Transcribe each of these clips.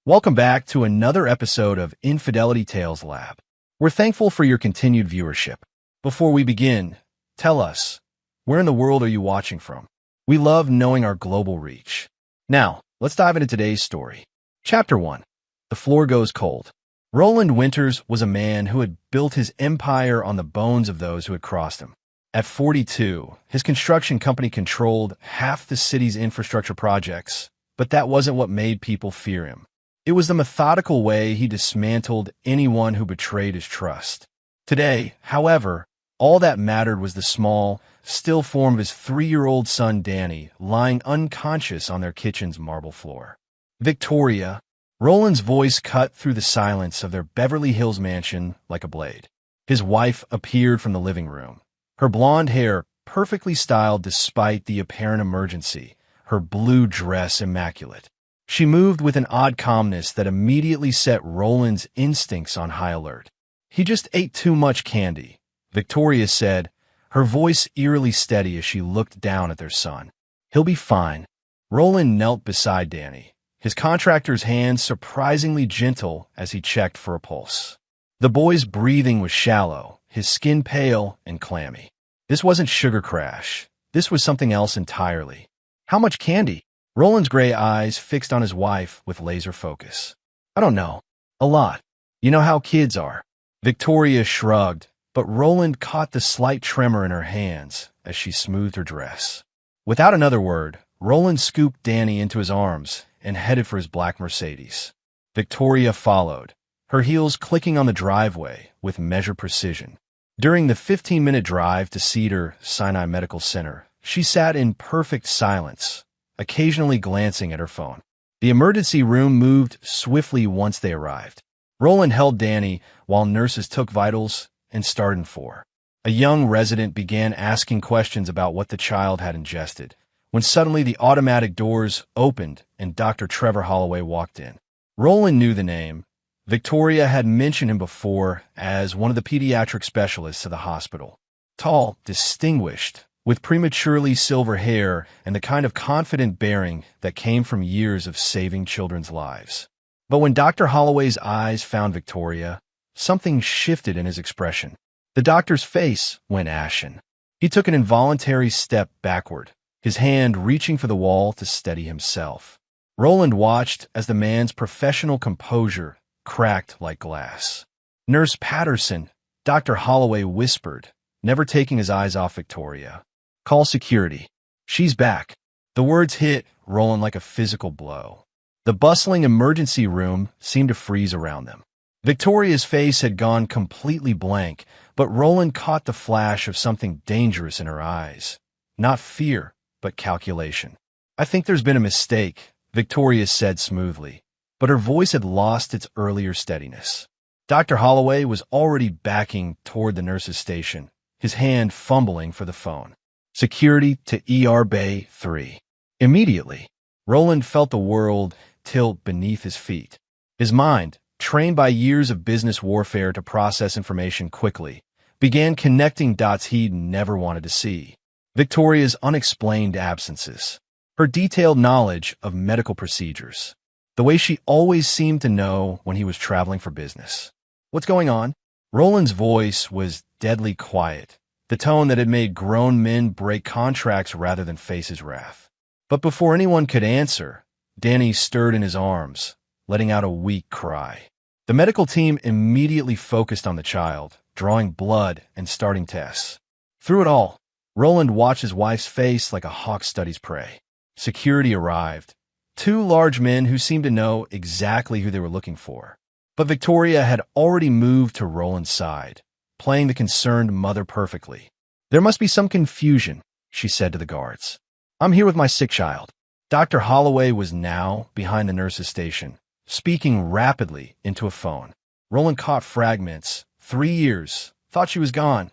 Welcome back to another episode of Infidelity Tales Lab. We're thankful for your continued viewership. Before we begin, tell us, where in the world are you watching from? We love knowing our global reach. Now, let's dive into today's story. Chapter 1. The Floor Goes Cold. Roland Winters was a man who had built his empire on the bones of those who had crossed him. At 42, his construction company controlled half the city's infrastructure projects, but that wasn't what made people fear him. It was the methodical way he dismantled anyone who betrayed his trust. Today, however, all that mattered was the small, still form of his 3-year-old son Danny lying unconscious on their kitchen's marble floor. Victoria. Roland's voice cut through the silence of their Beverly Hills mansion like a blade. His wife appeared from the living room, her blonde hair perfectly styled despite the apparent emergency, her blue dress immaculate. She moved with an odd calmness that immediately set Roland's instincts on high alert. "He just ate too much candy," Victoria said, her voice eerily steady as she looked down at their son. "He'll be fine." Roland knelt beside Danny, his contractor's hands surprisingly gentle as he checked for a pulse. The boy's breathing was shallow, his skin pale and clammy. This wasn't sugar crash. This was something else entirely. "How much candy?" Roland's gray eyes fixed on his wife with laser focus. "I don't know. A lot. You know how kids are." Victoria shrugged, but Roland caught the slight tremor in her hands as she smoothed her dress. Without another word, Roland scooped Danny into his arms and headed for his black Mercedes. Victoria followed, her heels clicking on the driveway with measured precision. During the 15-minute drive to Cedar-Sinai Medical Center, she sat in perfect silence, occasionally glancing at her phone. The emergency room moved swiftly once they arrived. Roland held Danny while nurses took vitals and started 4. A young resident began asking questions about what the child had ingested, when suddenly the automatic doors opened and Dr. Trevor Holloway walked in. Roland knew the name. Victoria had mentioned him before as one of the pediatric specialists of the hospital. Tall, distinguished, with prematurely silver hair and the kind of confident bearing that came from years of saving children's lives. But when Dr. Holloway's eyes found Victoria, something shifted in his expression. The doctor's face went ashen. He took an involuntary step backward, his hand reaching for the wall to steady himself. Roland watched as the man's professional composure cracked like glass. "Nurse Patterson," Dr. Holloway whispered, never taking his eyes off Victoria. "Call security. She's back." The words hit Roland like a physical blow. The bustling emergency room seemed to freeze around them. Victoria's face had gone completely blank, but Roland caught the flash of something dangerous in her eyes. Not fear, but calculation. "I think there's been a mistake," Victoria said smoothly, but her voice had lost its earlier steadiness. Dr. Holloway was already backing toward the nurse's station, his hand fumbling for the phone. "Security to ER Bay 3. Immediately, Roland felt the world tilt beneath his feet. His mind, trained by years of business warfare to process information quickly, began connecting dots he'd never wanted to see. Victoria's unexplained absences, her detailed knowledge of medical procedures, the way she always seemed to know when he was traveling for business. "What's going on?" Roland's voice was deadly quiet, the tone that had made grown men break contracts rather than face his wrath. But before anyone could answer, Danny stirred in his arms, letting out a weak cry. The medical team immediately focused on the child, drawing blood and starting tests. Through it all, Roland watched his wife's face like a hawk studies prey. Security arrived, 2 large men who seemed to know exactly who they were looking for. But Victoria had already moved to Roland's side, playing the concerned mother perfectly. "There must be some confusion," she said to the guards. "I'm here with my sick child." Dr. Holloway was now behind the nurse's station, speaking rapidly into a phone. Roland caught fragments. 3 years. Thought she was gone.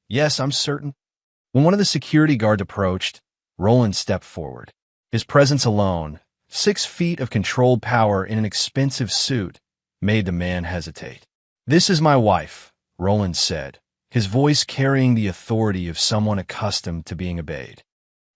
Yes, I'm certain. When one of the security guards approached, Roland stepped forward. His presence alone, 6 feet of controlled power in an expensive suit, made the man hesitate. "This is my wife," Roland said, his voice carrying the authority of someone accustomed to being obeyed.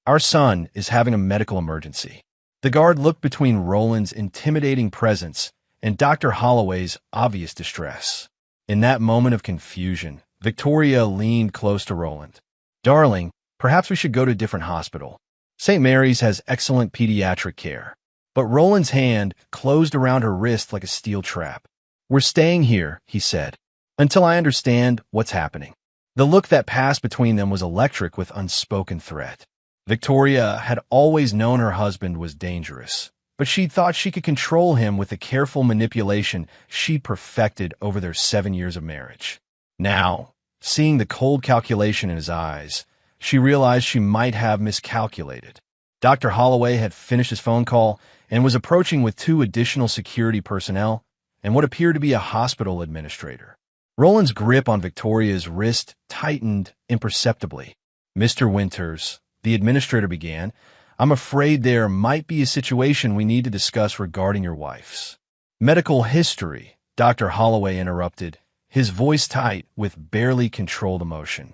"Our son is having a medical emergency." The guard looked between Roland's intimidating presence and Dr. Holloway's obvious distress. In that moment of confusion, Victoria leaned close to Roland. "Darling, perhaps we should go to a different hospital. St. Mary's has excellent pediatric care." But Roland's hand closed around her wrist like a steel trap. "We're staying here," he said, "until I understand what's happening." The look that passed between them was electric with unspoken threat. Victoria had always known her husband was dangerous, but she thought she could control him with the careful manipulation she perfected over their 7 years of marriage. Now, seeing the cold calculation in his eyes, she realized she might have miscalculated. Dr. Holloway had finished his phone call and was approaching with 2 additional security personnel and what appeared to be a hospital administrator. Roland's grip on Victoria's wrist tightened imperceptibly. "Mr. Winters," the administrator began, "I'm afraid there might be a situation we need to discuss regarding your wife's medical history," Dr. Holloway interrupted, his voice tight with barely controlled emotion.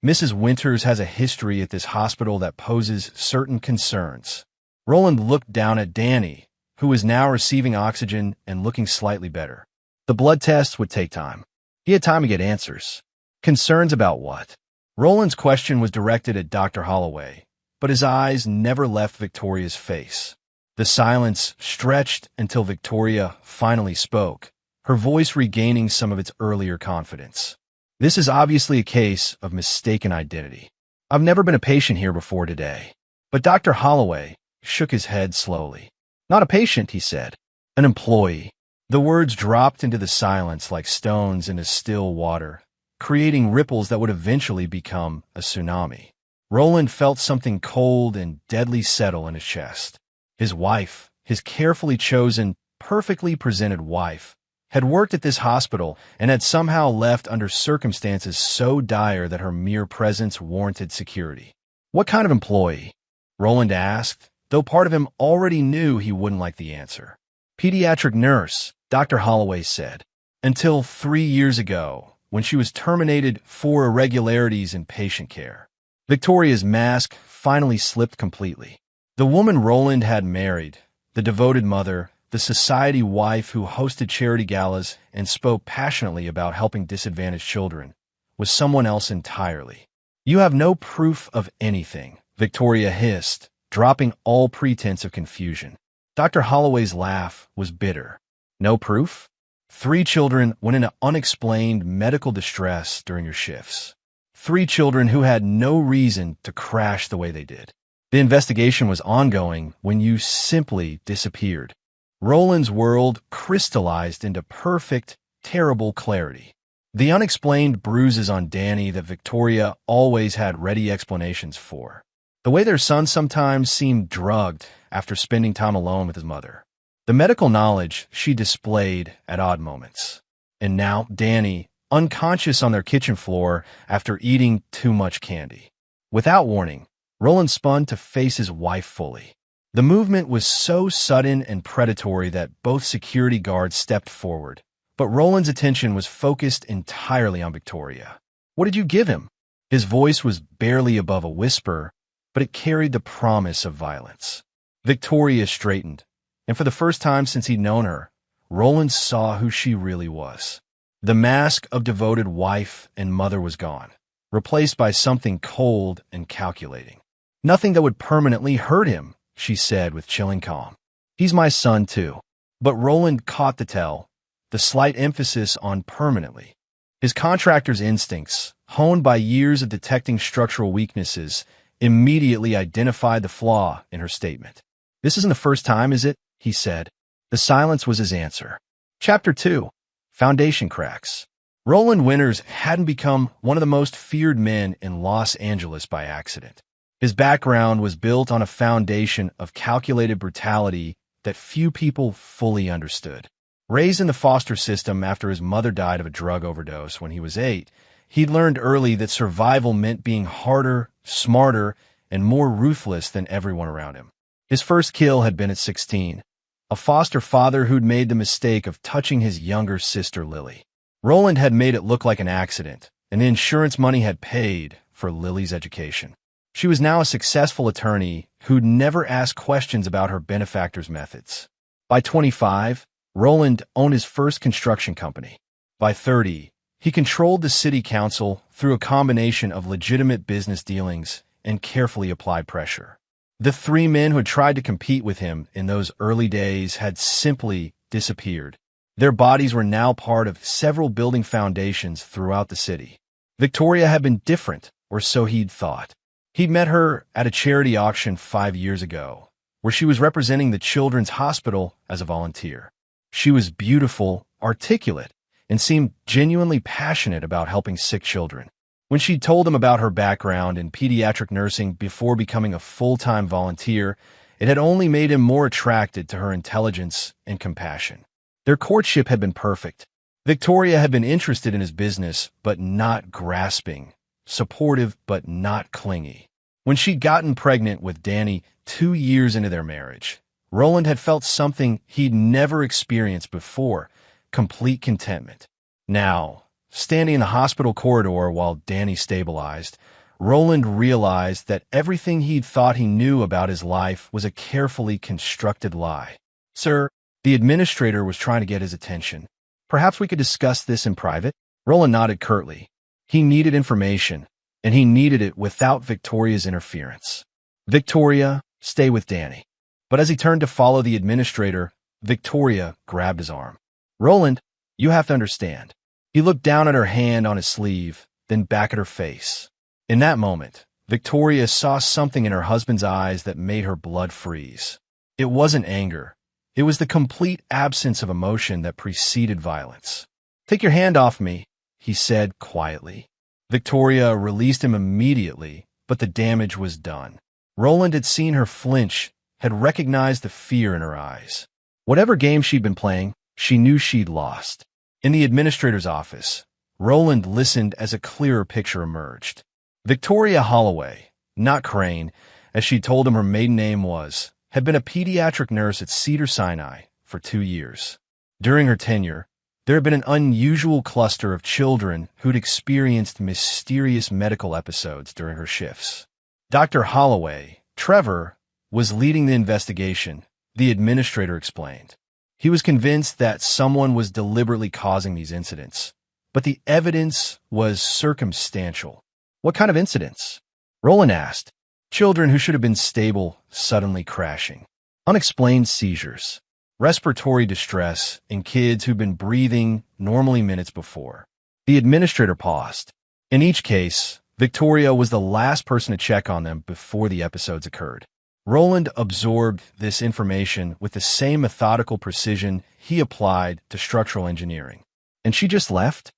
"Mrs. Winters has a history at this hospital that poses certain concerns." Roland looked down at Danny, who was now receiving oxygen and looking slightly better. The blood tests would take time. He had time to get answers. Concerns about what? Roland's question was directed at Dr. Holloway, but his eyes never left Victoria's face. The silence stretched until Victoria finally spoke, her voice regaining some of its earlier confidence. "This is obviously a case of mistaken identity. I've never been a patient here before today." But Dr. Holloway shook his head slowly. "Not a patient," he said. "An employee." The words dropped into the silence like stones into still water, creating ripples that would eventually become a tsunami. Roland felt something cold and deadly settle in his chest. His wife, his carefully chosen, perfectly presented wife, had worked at this hospital and had somehow left under circumstances so dire that her mere presence warranted security. "What kind of employee?" Roland asked, though part of him already knew he wouldn't like the answer. "Pediatric nurse," Dr. Holloway said. "Until 3 years ago, when she was terminated for irregularities in patient care." Victoria's mask finally slipped completely. The woman Roland had married, the devoted mother, the society wife who hosted charity galas and spoke passionately about helping disadvantaged children, was someone else entirely. "You have no proof of anything," Victoria hissed, dropping all pretense of confusion. Dr. Holloway's laugh was bitter. "No proof? 3 children went into unexplained medical distress during your shifts. 3 children who had no reason to crash the way they did. The investigation was ongoing when you simply disappeared." Roland's world crystallized into perfect, terrible clarity. The unexplained bruises on Danny that Victoria always had ready explanations for. The way their son sometimes seemed drugged after spending time alone with his mother. The medical knowledge she displayed at odd moments. And now Danny, unconscious on their kitchen floor after eating too much candy. Without warning, Roland spun to face his wife fully. The movement was so sudden and predatory that both security guards stepped forward, but Roland's attention was focused entirely on Victoria. "What did you give him?" His voice was barely above a whisper, but it carried the promise of violence. Victoria straightened, and for the first time since he'd known her, Roland saw who she really was. The mask of devoted wife and mother was gone, replaced by something cold and calculating. "Nothing that would permanently hurt him," she said with chilling calm. "He's my son, too." But Roland caught the tell, the slight emphasis on permanently. His contractor's instincts, honed by years of detecting structural weaknesses, immediately identified the flaw in her statement. "This isn't the first time, is it?" he said. The silence was his answer. Chapter 2. Foundation Cracks. Roland Winters hadn't become one of the most feared men in Los Angeles by accident. His background was built on a foundation of calculated brutality that few people fully understood. Raised in the foster system after his mother died of a drug overdose when he was 8, he'd learned early that survival meant being harder, smarter, and more ruthless than everyone around him. His first kill had been at 16, a foster father who'd made the mistake of touching his younger sister Lily. Roland had made it look like an accident, and the insurance money had paid for Lily's education. She was now a successful attorney who'd never asked questions about her benefactor's methods. By 25, Roland owned his first construction company. By 30, he controlled the city council through a combination of legitimate business dealings and carefully applied pressure. The three men who had tried to compete with him in those early days had simply disappeared. Their bodies were now part of several building foundations throughout the city. Victoria had been different, or so he'd thought. He'd met her at a charity auction 5 years ago, where she was representing the Children's Hospital as a volunteer. She was beautiful, articulate, and seemed genuinely passionate about helping sick children. When she told him about her background in pediatric nursing before becoming a full-time volunteer, it had only made him more attracted to her intelligence and compassion. Their courtship had been perfect. Victoria had been interested in his business, but not grasping, supportive, but not clingy. When she'd gotten pregnant with Danny 2 years into their marriage, Roland had felt something he'd never experienced before, complete contentment. Now, standing in the hospital corridor while Danny stabilized, Roland realized that everything he'd thought he knew about his life was a carefully constructed lie. "Sir," the administrator was trying to get his attention. "Perhaps we could discuss this in private?" Roland nodded curtly. He needed information, and he needed it without Victoria's interference. "Victoria, stay with Danny." But as he turned to follow the administrator, Victoria grabbed his arm. "Roland, you have to understand." He looked down at her hand on his sleeve, then back at her face. In that moment, Victoria saw something in her husband's eyes that made her blood freeze. It wasn't anger. It was the complete absence of emotion that preceded violence. "Take your hand off me," he said quietly. Victoria released him immediately, but the damage was done. Roland had seen her flinch, had recognized the fear in her eyes. Whatever game she'd been playing, she knew she'd lost. In the administrator's office, Roland listened as a clearer picture emerged. Victoria Holloway, not Crane, as she told him her maiden name was, had been a pediatric nurse at Cedars-Sinai for 2 years. During her tenure, there had been an unusual cluster of children who'd experienced mysterious medical episodes during her shifts. Dr. Holloway, Trevor, was leading the investigation, the administrator explained. He was convinced that someone was deliberately causing these incidents, but the evidence was circumstantial. "What kind of incidents?" Roland asked. "Children who should have been stable suddenly crashing. Unexplained seizures. Respiratory distress in kids who've been breathing normally minutes before." The administrator paused. In each case, Victoria was the last person to check on them before the episodes occurred. Roland absorbed this information with the same methodical precision he applied to structural engineering. And she just left?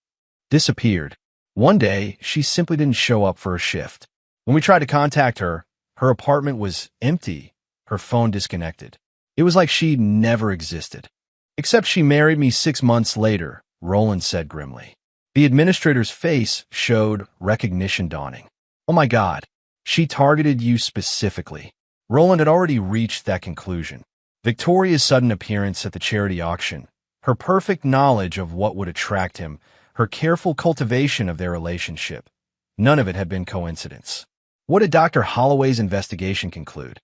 Disappeared. One day, she simply didn't show up for her shift. When we tried to contact her, her apartment was empty, her phone disconnected. It was like she never existed. "Except she married me 6 months later," Roland said grimly. The administrator's face showed recognition dawning. "Oh my God, she targeted you specifically." Roland had already reached that conclusion. Victoria's sudden appearance at the charity auction, her perfect knowledge of what would attract him, her careful cultivation of their relationship, none of it had been coincidence. What did Dr. Holloway's investigation conclude?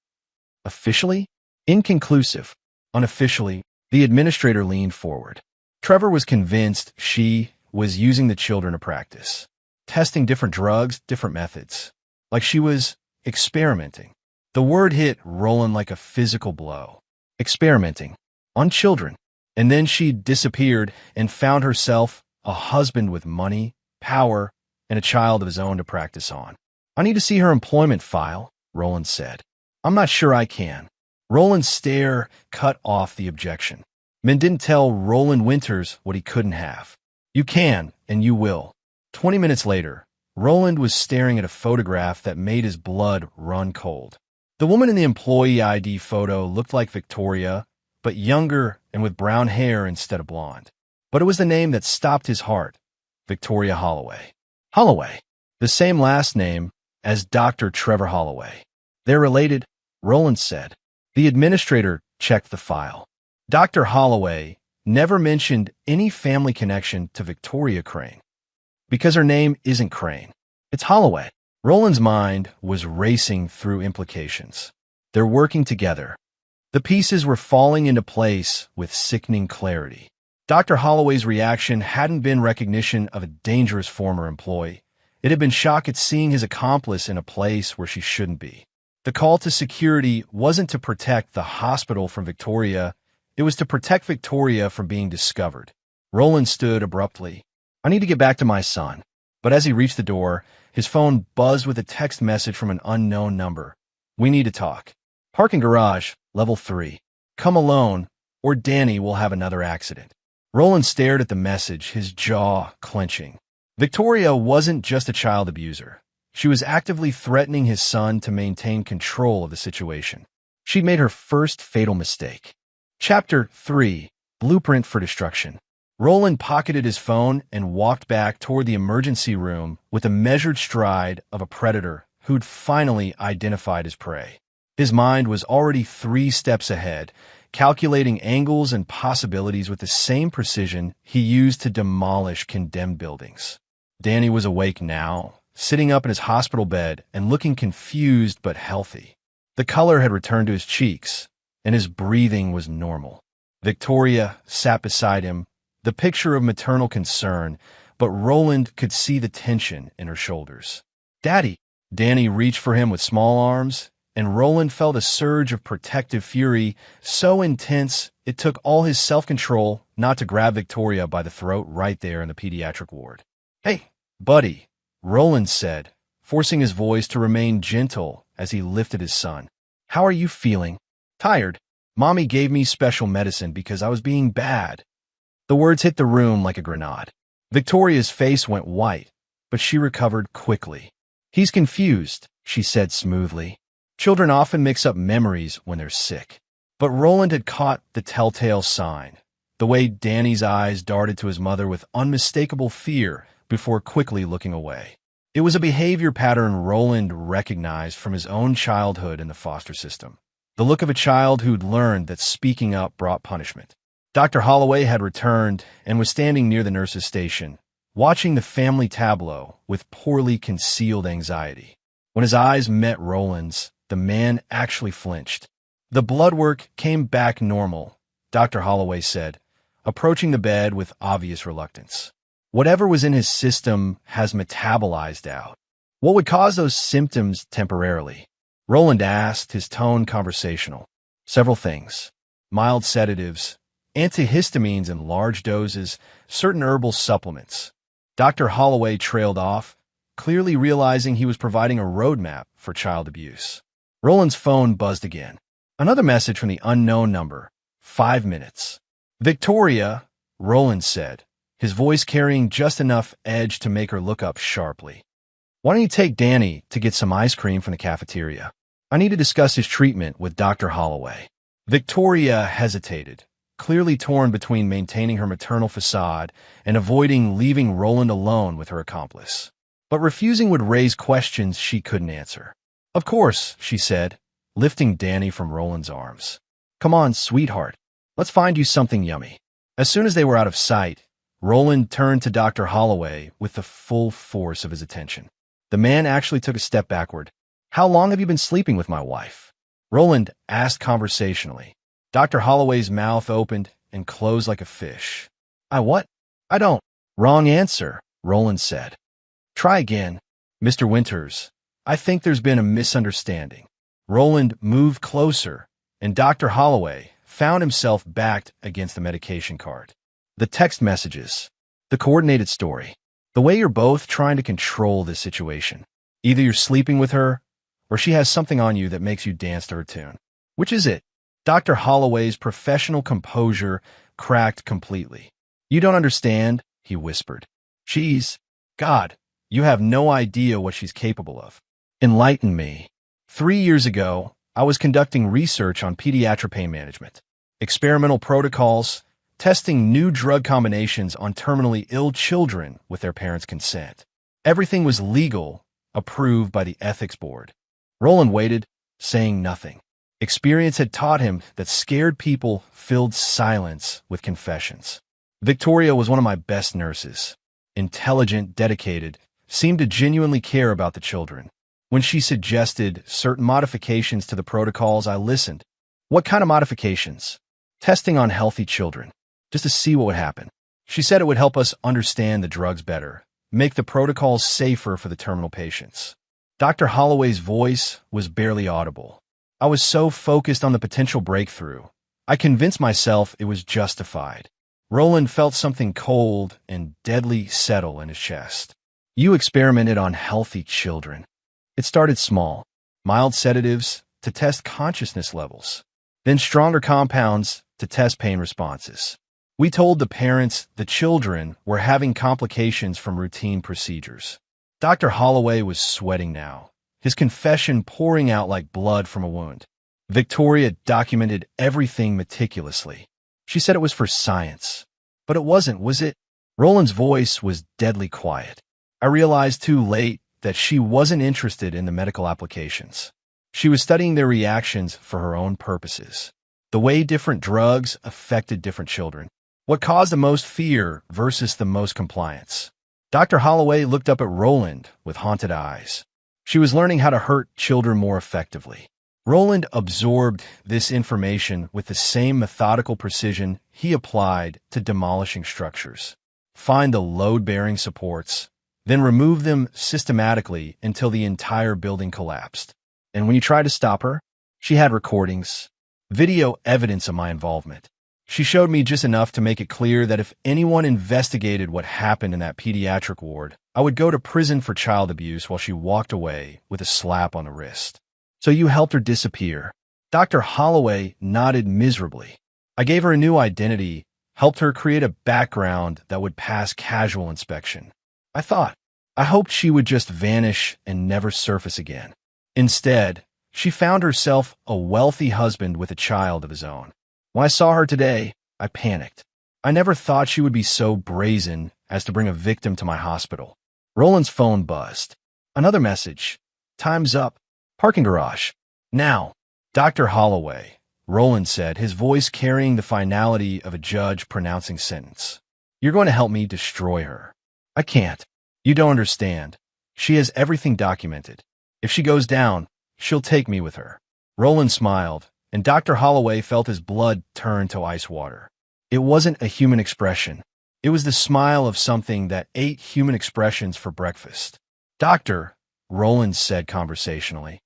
Officially? Inconclusive. Unofficially, the administrator leaned forward. Trevor was convinced she was using the children to practice, testing different drugs, different methods, like she was experimenting. The word hit Roland like a physical blow. Experimenting. On children. And then she disappeared and found herself a husband with money, power, and a child of his own to practice on. "I need to see her employment file," Roland said. "I'm not sure I can." Roland's stare cut off the objection. Men didn't tell Roland Winters what he couldn't have. "You can, and you will." 20 minutes later, Roland was staring at a photograph that made his blood run cold. The woman in the employee ID photo looked like Victoria, but younger and with brown hair instead of blonde. But it was the name that stopped his heart, Victoria Holloway. Holloway, the same last name as Dr. Trevor Holloway. "They're related," Roland said. The administrator checked the file. Dr. Holloway never mentioned any family connection to Victoria Crane. Because her name isn't Crane. It's Holloway. Roland's mind was racing through implications. They're working together. The pieces were falling into place with sickening clarity. Dr. Holloway's reaction hadn't been recognition of a dangerous former employee. It had been shock at seeing his accomplice in a place where she shouldn't be. The call to security wasn't to protect the hospital from Victoria, it was to protect Victoria from being discovered. Roland stood abruptly. I need to get back to my son. But as he reached the door, his phone buzzed with a text message from an unknown number. We need to talk. Parking garage, level 3. Come alone, or Danny will have another accident. Roland stared at the message, his jaw clenching. Victoria wasn't just a child abuser. She was actively threatening his son to maintain control of the situation. She'd made her first fatal mistake. Chapter 3. Blueprint for Destruction. Roland pocketed his phone and walked back toward the emergency room with the measured stride of a predator who'd finally identified his prey. His mind was already 3 steps ahead, calculating angles and possibilities with the same precision he used to demolish condemned buildings. Danny was awake now, sitting up in his hospital bed and looking confused but healthy. The color had returned to his cheeks, and his breathing was normal. Victoria sat beside him, the picture of maternal concern, but Roland could see the tension in her shoulders. Daddy! Danny reached for him with small arms, and Roland felt a surge of protective fury so intense it took all his self-control not to grab Victoria by the throat right there in the pediatric ward. Hey, buddy, Roland said, forcing his voice to remain gentle as he lifted his son. How are you feeling? Tired. Mommy gave me special medicine because I was being bad. The words hit the room like a grenade. Victoria's face went white, but she recovered quickly. He's confused, she said smoothly. Children often mix up memories when they're sick. But Roland had caught the telltale sign, the way Danny's eyes darted to his mother with unmistakable fear before quickly looking away. It was a behavior pattern Roland recognized from his own childhood in the foster system. The look of a child who'd learned that speaking up brought punishment. Dr. Holloway had returned and was standing near the nurse's station, watching the family tableau with poorly concealed anxiety. When his eyes met Roland's, the man actually flinched. The blood work came back normal, Dr. Holloway said, approaching the bed with obvious reluctance. Whatever was in his system has metabolized out. What would cause those symptoms temporarily? Roland asked, his tone conversational. Several things. Mild sedatives, antihistamines in large doses, certain herbal supplements. Dr. Holloway trailed off, clearly realizing he was providing a roadmap for child abuse. Roland's phone buzzed again. Another message from the unknown number. 5 minutes. Victoria, Roland said, his voice carrying just enough edge to make her look up sharply. Why don't you take Danny to get some ice cream from the cafeteria? I need to discuss his treatment with Dr. Holloway. Victoria hesitated, clearly torn between maintaining her maternal facade and avoiding leaving Roland alone with her accomplice. But refusing would raise questions she couldn't answer. Of course, she said, lifting Danny from Roland's arms. Come on, sweetheart. Let's find you something yummy. As soon as they were out of sight, Roland turned to Dr. Holloway with the full force of his attention. The man actually took a step backward. How long have you been sleeping with my wife? Roland asked conversationally. Dr. Holloway's mouth opened and closed like a fish. I what? I don't. Wrong answer, Roland said. Try again. Mr. Winters, I think there's been a misunderstanding. Roland moved closer, and Dr. Holloway found himself backed against the medication cart. The text messages, the coordinated story, the way you're both trying to control this situation. Either you're sleeping with her, or she has something on you that makes you dance to her tune. Which is it? Dr. Holloway's professional composure cracked completely. You don't understand, he whispered. God, you have no idea what she's capable of. Enlighten me. 3 years ago, I was conducting research on pediatric pain management, experimental protocols, testing new drug combinations on terminally ill children with their parents' consent. Everything was legal, approved by the ethics board. Roland waited, saying nothing. Experience had taught him that scared people filled silence with confessions. Victoria was one of my best nurses. Intelligent, dedicated, seemed to genuinely care about the children. When she suggested certain modifications to the protocols, I listened. What kind of modifications? Testing on healthy children, just to see what would happen. She said it would help us understand the drugs better, make the protocols safer for the terminal patients. Dr. Holloway's voice was barely audible. I was so focused on the potential breakthrough, I convinced myself it was justified. Roland felt something cold and deadly settle in his chest. You experimented on healthy children. It started small, mild sedatives to test consciousness levels, then stronger compounds to test pain responses. We told the parents the children were having complications from routine procedures. Dr. Holloway was sweating now, his confession pouring out like blood from a wound. Victoria documented everything meticulously. She said it was for science. But it wasn't, was it? Roland's voice was deadly quiet. I realized too late that she wasn't interested in the medical applications. She was studying their reactions for her own purposes. The way different drugs affected different children. What caused the most fear versus the most compliance. Dr. Holloway looked up at Roland with haunted eyes. She was learning how to hurt children more effectively. Roland absorbed this information with the same methodical precision he applied to demolishing structures. Find the load-bearing supports, then remove them systematically until the entire building collapsed. And when you tried to stop her, she had recordings, video evidence of my involvement. She showed me just enough to make it clear that if anyone investigated what happened in that pediatric ward, I would go to prison for child abuse while she walked away with a slap on the wrist. So you helped her disappear. Dr. Holloway nodded miserably. I gave her a new identity, helped her create a background that would pass casual inspection. I hoped she would just vanish and never surface again. Instead, she found herself a wealthy husband with a child of his own. When I saw her today, I panicked. I never thought she would be so brazen as to bring a victim to my hospital. Roland's phone buzzed. Another message. Time's up. Parking garage. Now. Dr. Holloway, Roland said, his voice carrying the finality of a judge pronouncing sentence. You're going to help me destroy her. I can't. You don't understand. She has everything documented. If she goes down, she'll take me with her. Roland smiled, and Dr. Holloway felt his blood turn to ice water. It wasn't a human expression. It was the smile of something that ate human expressions for breakfast. Doctor, Roland said conversationally,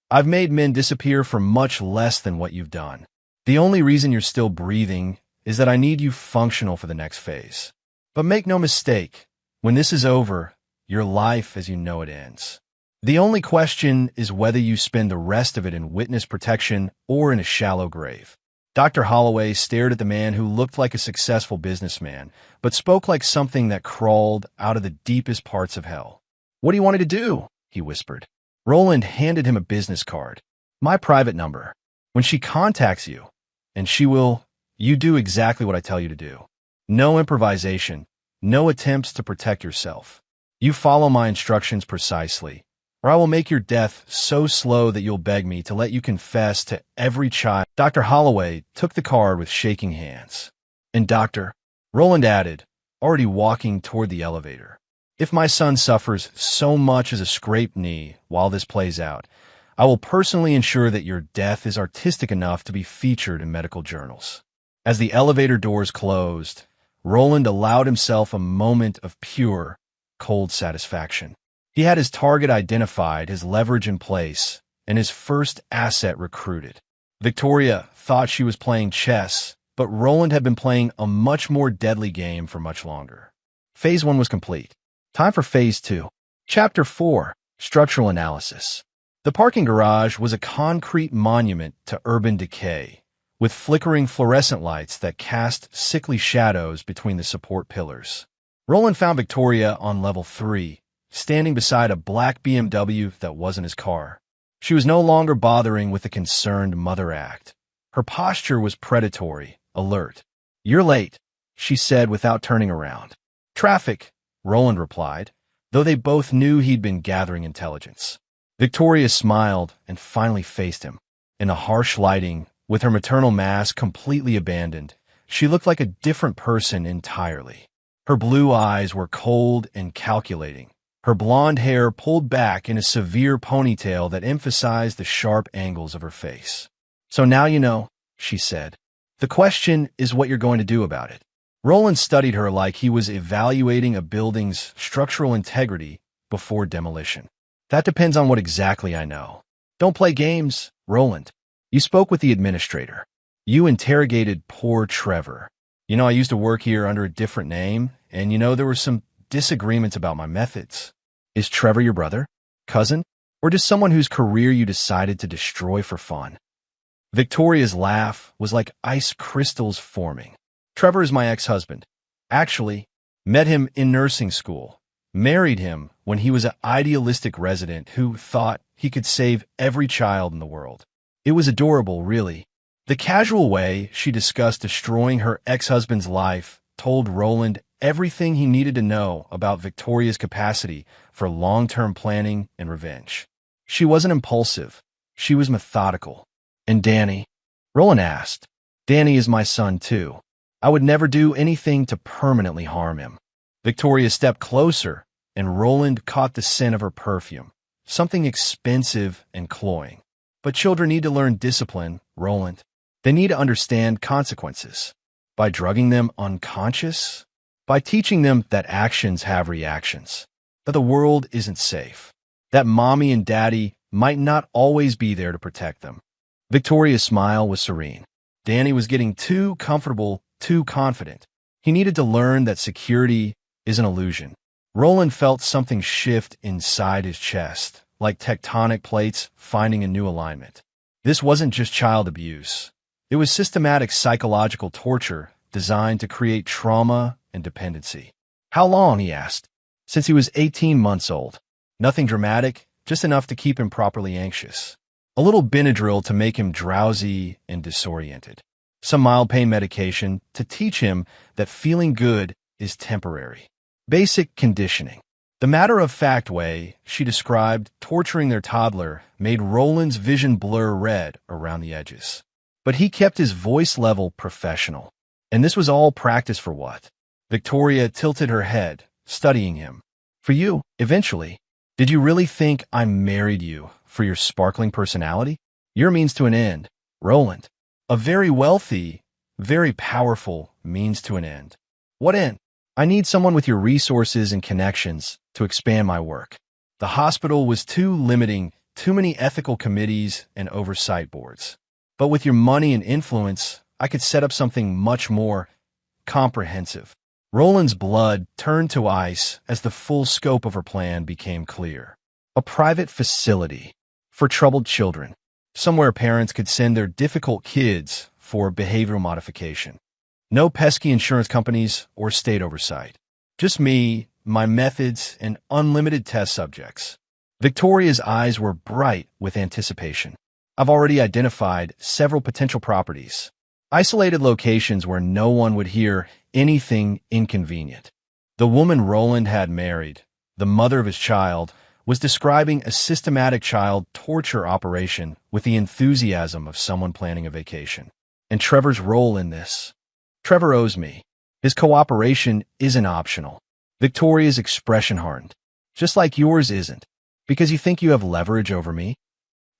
I've made men disappear for much less than what you've done. The only reason you're still breathing is that I need you functional for the next phase. But make no mistake, when this is over, your life as you know it ends. The only question is whether you spend the rest of it in witness protection or in a shallow grave. Dr. Holloway stared at the man who looked like a successful businessman, but spoke like something that crawled out of the deepest parts of hell. What do you want me to do? He whispered. Roland handed him a business card. My private number. When she contacts you, and she will, you do exactly what I tell you to do. No improvisation, no attempts to protect yourself. You follow my instructions precisely, or I will make your death so slow that you'll beg me to let you confess to every child. Dr. Holloway took the card with shaking hands. And Doctor, Roland added, already walking toward the elevator. If my son suffers so much as a scraped knee while this plays out, I will personally ensure that your death is artistic enough to be featured in medical journals. As the elevator doors closed, Roland allowed himself a moment of pure, cold satisfaction. He had his target identified, his leverage in place, and his first asset recruited. Victoria thought she was playing chess, but Roland had been playing a much more deadly game for much longer. Phase 1 was complete. Time for Phase 2. Chapter 4, Structural Analysis. The parking garage was a concrete monument to urban decay, with flickering fluorescent lights that cast sickly shadows between the support pillars. Roland found Victoria on level 3, standing beside a black BMW that wasn't his car. She was no longer bothering with the concerned mother act. Her posture was predatory, alert. You're late, she said without turning around. Traffic, Roland replied, though they both knew he'd been gathering intelligence. Victoria smiled and finally faced him. In a harsh lighting, with her maternal mask completely abandoned, she looked like a different person entirely. Her blue eyes were cold and calculating, her blonde hair pulled back in a severe ponytail that emphasized the sharp angles of her face. So now you know, she said. The question is what you're going to do about it. Roland studied her like he was evaluating a building's structural integrity before demolition. That depends on what exactly I know. Don't play games, Roland. You spoke with the administrator. You interrogated poor Trevor. I used to work here under a different name, and there were some disagreements about my methods. Is Trevor your brother? Cousin? Or just someone whose career you decided to destroy for fun? Victoria's laugh was like ice crystals forming. Trevor is my ex-husband. Actually, met him in nursing school. Married him when he was an idealistic resident who thought he could save every child in the world. It was adorable, really. The casual way she discussed destroying her ex-husband's life told Roland everything he needed to know about Victoria's capacity for long-term planning and revenge. She wasn't impulsive. She was methodical. And Danny? Roland asked. Danny is my son, too. I would never do anything to permanently harm him. Victoria stepped closer, and Roland caught the scent of her perfume, something expensive and cloying. But children need to learn discipline, Roland. They need to understand consequences. By drugging them unconscious? By teaching them that actions have reactions. That the world isn't safe. That mommy and daddy might not always be there to protect them. Victoria's smile was serene. Danny was getting too comfortable, too confident. He needed to learn that security is an illusion. Roland felt something shift inside his chest, like tectonic plates finding a new alignment. This wasn't just child abuse. It was systematic psychological torture designed to create trauma and dependency. How long, he asked. Since he was 18 months old. Nothing dramatic, just enough to keep him properly anxious. A little Benadryl to make him drowsy and disoriented. Some mild pain medication to teach him that feeling good is temporary. Basic conditioning. The matter-of-fact way she described torturing their toddler made Roland's vision blur red around the edges. But he kept his voice level professional. And this was all practice for what? Victoria tilted her head, studying him. For you, eventually. Did you really think I married you for your sparkling personality? Your means to an end, Roland. A very wealthy, very powerful means to an end. What end? I need someone with your resources and connections to expand my work. The hospital was too limiting, too many ethical committees and oversight boards. But with your money and influence, I could set up something much more comprehensive. Roland's blood turned to ice as the full scope of her plan became clear. A private facility for troubled children, somewhere parents could send their difficult kids for behavioral modification. No pesky insurance companies or state oversight. Just me, my methods, and unlimited test subjects. Victoria's eyes were bright with anticipation. I've already identified several potential properties. Isolated locations where no one would hear anything inconvenient. The woman Roland had married, the mother of his child, was describing a systematic child torture operation with the enthusiasm of someone planning a vacation. And Trevor's role in this. Trevor owes me. His cooperation isn't optional. Victoria's expression hardened. Just like yours isn't. Because you think you have leverage over me?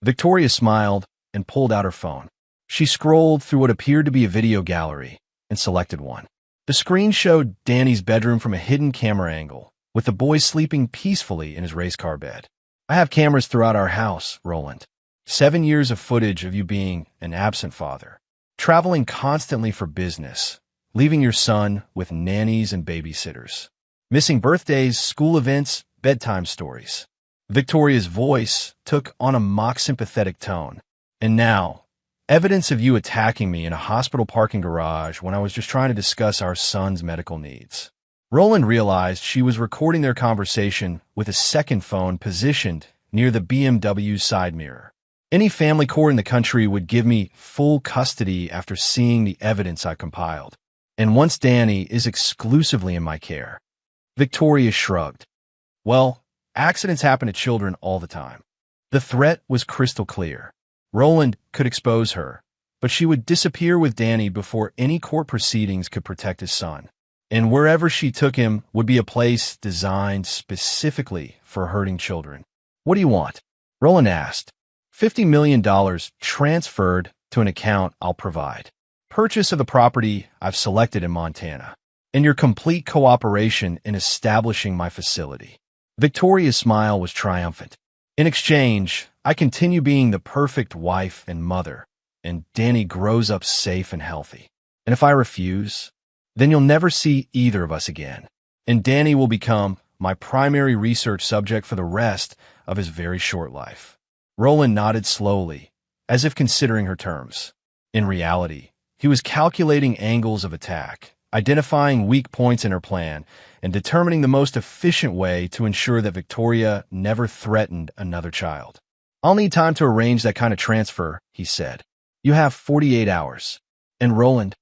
Victoria smiled and pulled out her phone. She scrolled through what appeared to be a video gallery and selected one. The screen showed Danny's bedroom from a hidden camera angle, with the boy sleeping peacefully in his race car bed. I have cameras throughout our house, Roland. 7 years of footage of you being an absent father. Traveling constantly for business, leaving your son with nannies and babysitters. Missing birthdays, school events, bedtime stories. Victoria's voice took on a mock sympathetic tone. And now, evidence of you attacking me in a hospital parking garage when I was just trying to discuss our son's medical needs. Roland realized she was recording their conversation with a second phone positioned near the BMW side mirror. Any family court in the country would give me full custody after seeing the evidence I compiled. And once Danny is exclusively in my care. Victoria shrugged. Well, accidents happen to children all the time. The threat was crystal clear. Roland could expose her, but she would disappear with Danny before any court proceedings could protect his son. And wherever she took him would be a place designed specifically for hurting children. What do you want? Roland asked. $50 million transferred to an account I'll provide. Purchase of the property I've selected in Montana, and your complete cooperation in establishing my facility. Victoria's smile was triumphant. In exchange, I continue being the perfect wife and mother, and Danny grows up safe and healthy. And if I refuse, then you'll never see either of us again. And Danny will become my primary research subject for the rest of his very short life. Roland nodded slowly, as if considering her terms. In reality, he was calculating angles of attack, identifying weak points in her plan, and determining the most efficient way to ensure that Victoria never threatened another child. I'll need time to arrange that kind of transfer, he said. You have 48 hours. And Roland?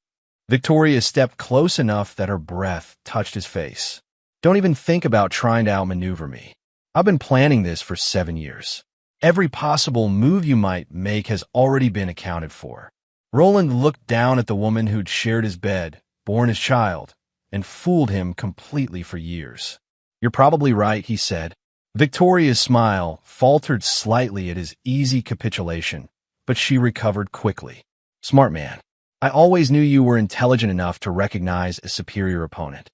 Victoria stepped close enough that her breath touched his face. Don't even think about trying to outmaneuver me. I've been planning this for 7 years. Every possible move you might make has already been accounted for. Roland looked down at the woman who'd shared his bed, borne his child, and fooled him completely for years. You're probably right, he said. Victoria's smile faltered slightly at his easy capitulation, but she recovered quickly. Smart man. I always knew you were intelligent enough to recognize a superior opponent.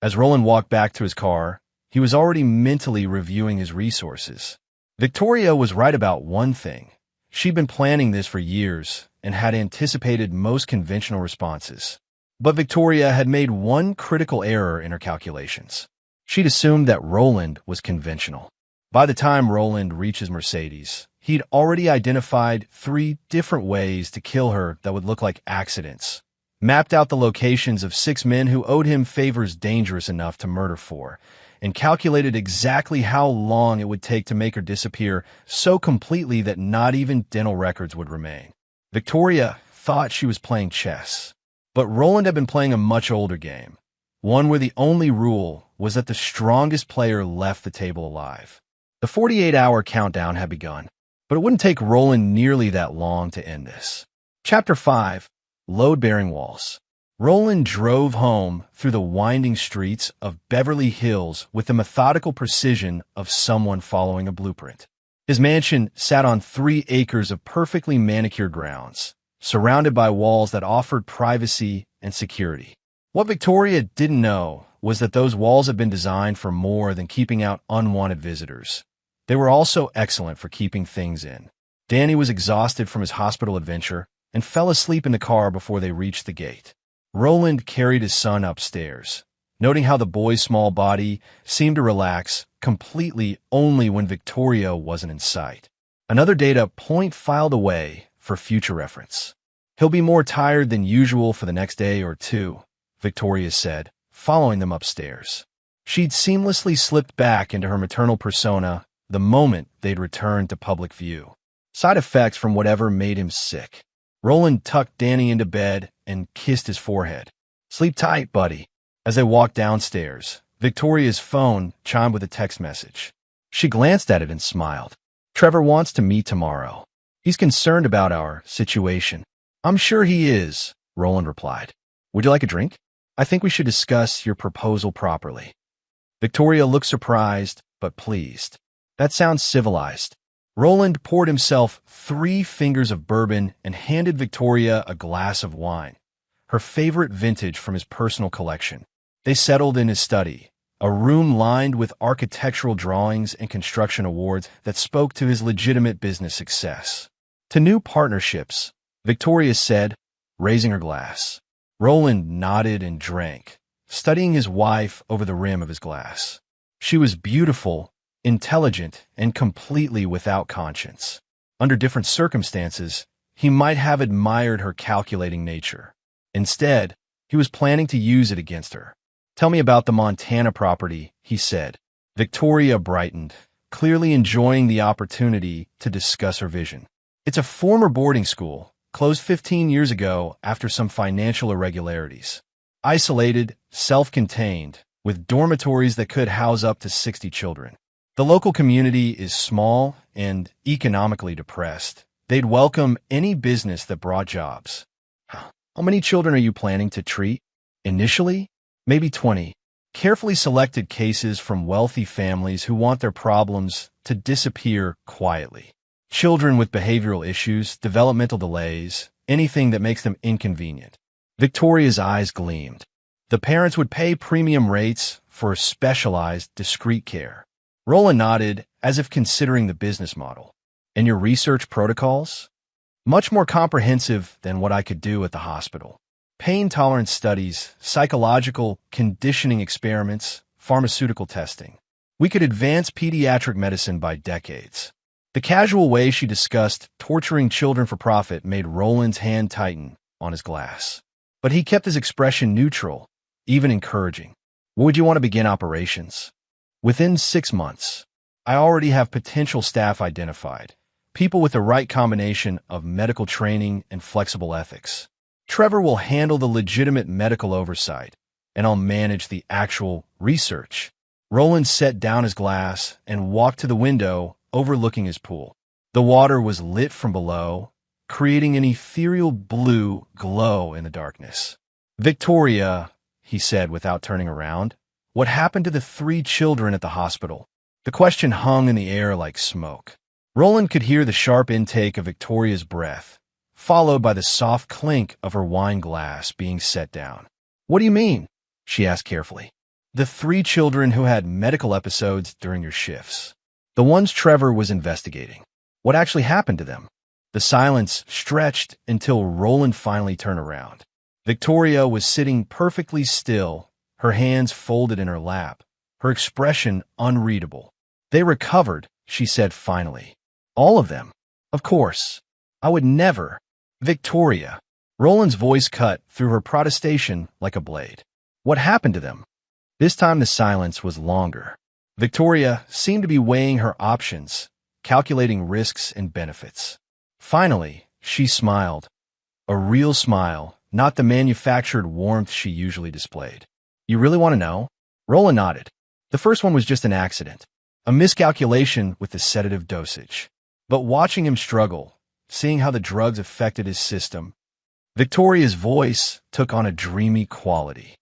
As Roland walked back to his car, he was already mentally reviewing his resources. Victoria was right about one thing. She'd been planning this for years and had anticipated most conventional responses. But Victoria had made one critical error in her calculations. She'd assumed that Roland was conventional. By the time Roland reaches Mercedes, he'd already identified 3 different ways to kill her that would look like accidents, mapped out the locations of 6 men who owed him favors dangerous enough to murder 4, and calculated exactly how long it would take to make her disappear so completely that not even dental records would remain. Victoria thought she was playing chess, but Roland had been playing a much older game, one where the only rule was that the strongest player left the table alive. The 48-hour countdown had begun, but it wouldn't take Roland nearly that long to end this. Chapter 5. Load-bearing walls. Roland drove home through the winding streets of Beverly Hills with the methodical precision of someone following a blueprint. His mansion sat on 3 acres of perfectly manicured grounds, surrounded by walls that offered privacy and security. What Victoria didn't know was that those walls had been designed for more than keeping out unwanted visitors. They were also excellent for keeping things in. Danny was exhausted from his hospital adventure and fell asleep in the car before they reached the gate. Roland carried his son upstairs, noting how the boy's small body seemed to relax completely only when Victoria wasn't in sight. Another data point filed away for future reference. He'll be more tired than usual for the next day or 2, Victoria said, following them upstairs. She'd seamlessly slipped back into her maternal persona the moment they'd returned to public view. Side effects from whatever made him sick. Roland tucked Danny into bed and kissed his forehead. Sleep tight, buddy. As they walked downstairs, Victoria's phone chimed with a text message. She glanced at it and smiled. Trevor wants to meet tomorrow. He's concerned about our situation. I'm sure he is, Roland replied. Would you like a drink? I think we should discuss your proposal properly. Victoria looked surprised, but pleased. That sounds civilized. Roland poured himself 3 fingers of bourbon and handed Victoria a glass of wine, her favorite vintage from his personal collection. They settled in his study, a room lined with architectural drawings and construction awards that spoke to his legitimate business success. To new partnerships, Victoria said, raising her glass. Roland nodded and drank, studying his wife over the rim of his glass. She was beautiful, intelligent, and completely without conscience. Under different circumstances, he might have admired her calculating nature. Instead, he was planning to use it against her. Tell me about the Montana property, he said. Victoria brightened, clearly enjoying the opportunity to discuss her vision. It's a former boarding school, closed 15 years ago after some financial irregularities. Isolated, self-contained, with dormitories that could house up to 60 children. The local community is small and economically depressed. They'd welcome any business that brought jobs. How many children are you planning to treat? Initially, maybe 20. Carefully selected cases from wealthy families who want their problems to disappear quietly. Children with behavioral issues, developmental delays, anything that makes them inconvenient. Victoria's eyes gleamed. The parents would pay premium rates for specialized, discreet care. Roland nodded, as if considering the business model. And your research protocols? Much more comprehensive than what I could do at the hospital. Pain tolerance studies, psychological conditioning experiments, pharmaceutical testing. We could advance pediatric medicine by decades. The casual way she discussed torturing children for profit made Roland's hand tighten on his glass. But he kept his expression neutral, even encouraging. Would you want to begin operations? Within 6 months. I already have potential staff identified. People with the right combination of medical training and flexible ethics. Trevor will handle the legitimate medical oversight, and I'll manage the actual research. Roland set down his glass and walked to the window overlooking his pool. The water was lit from below, creating an ethereal blue glow in the darkness. Victoria, he said without turning around, what happened to the 3 children at the hospital? The question hung in the air like smoke. Roland could hear the sharp intake of Victoria's breath, followed by the soft clink of her wine glass being set down. What do you mean? She asked carefully. The 3 children who had medical episodes during your shifts. The ones Trevor was investigating. What actually happened to them? The silence stretched until Roland finally turned around. Victoria was sitting perfectly still, her hands folded in her lap, her expression unreadable. They recovered, she said finally. All of them. Of course. I would never. Victoria. Roland's voice cut through her protestation like a blade. What happened to them? This time the silence was longer. Victoria seemed to be weighing her options, calculating risks and benefits. Finally, she smiled. A real smile, not the manufactured warmth she usually displayed. You really want to know? Roland nodded. The first one was just an accident. A miscalculation with the sedative dosage. But watching him struggle, seeing how the drugs affected his system, Victoria's voice took on a dreamy quality.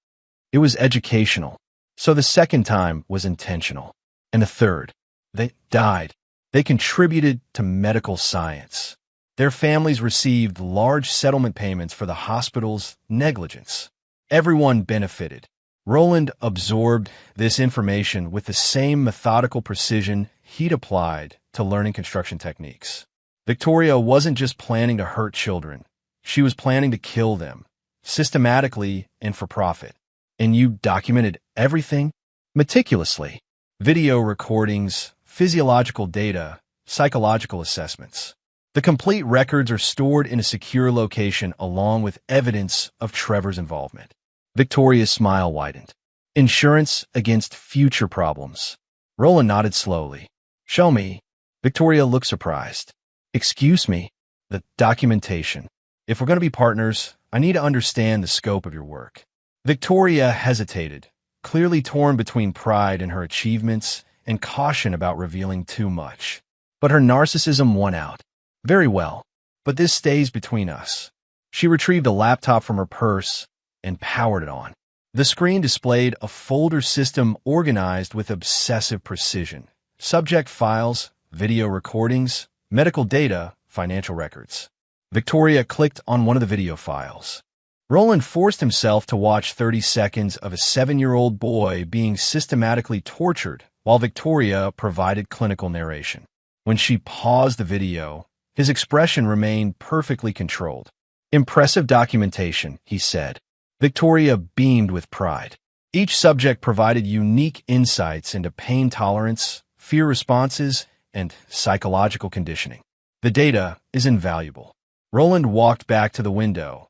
It was educational. So the second time was intentional. And the third, they died. They contributed to medical science. Their families received large settlement payments for the hospital's negligence. Everyone benefited. Roland absorbed this information with the same methodical precision he'd applied to learning construction techniques. Victoria wasn't just planning to hurt children. She was planning to kill them, systematically and for profit. And you documented everything? Meticulously. Video recordings, physiological data, psychological assessments. The complete records are stored in a secure location along with evidence of Trevor's involvement. Victoria's smile widened. Insurance against future problems. Roland nodded slowly. Show me. Victoria looked surprised. Excuse me. The documentation. If we're going to be partners, I need to understand the scope of your work. Victoria hesitated, clearly torn between pride in her achievements and caution about revealing too much. But her narcissism won out. Very well, but this stays between us. She retrieved a laptop from her purse and powered it on. The screen displayed a folder system organized with obsessive precision. Subject files, video recordings, medical data, financial records. Victoria clicked on one of the video files. Roland forced himself to watch 30 seconds of a 7-year-old boy being systematically tortured while Victoria provided clinical narration. When she paused the video, his expression remained perfectly controlled. Impressive documentation, he said. Victoria beamed with pride. Each subject provided unique insights into pain tolerance, fear responses, and psychological conditioning. The data is invaluable. Roland walked back to the window,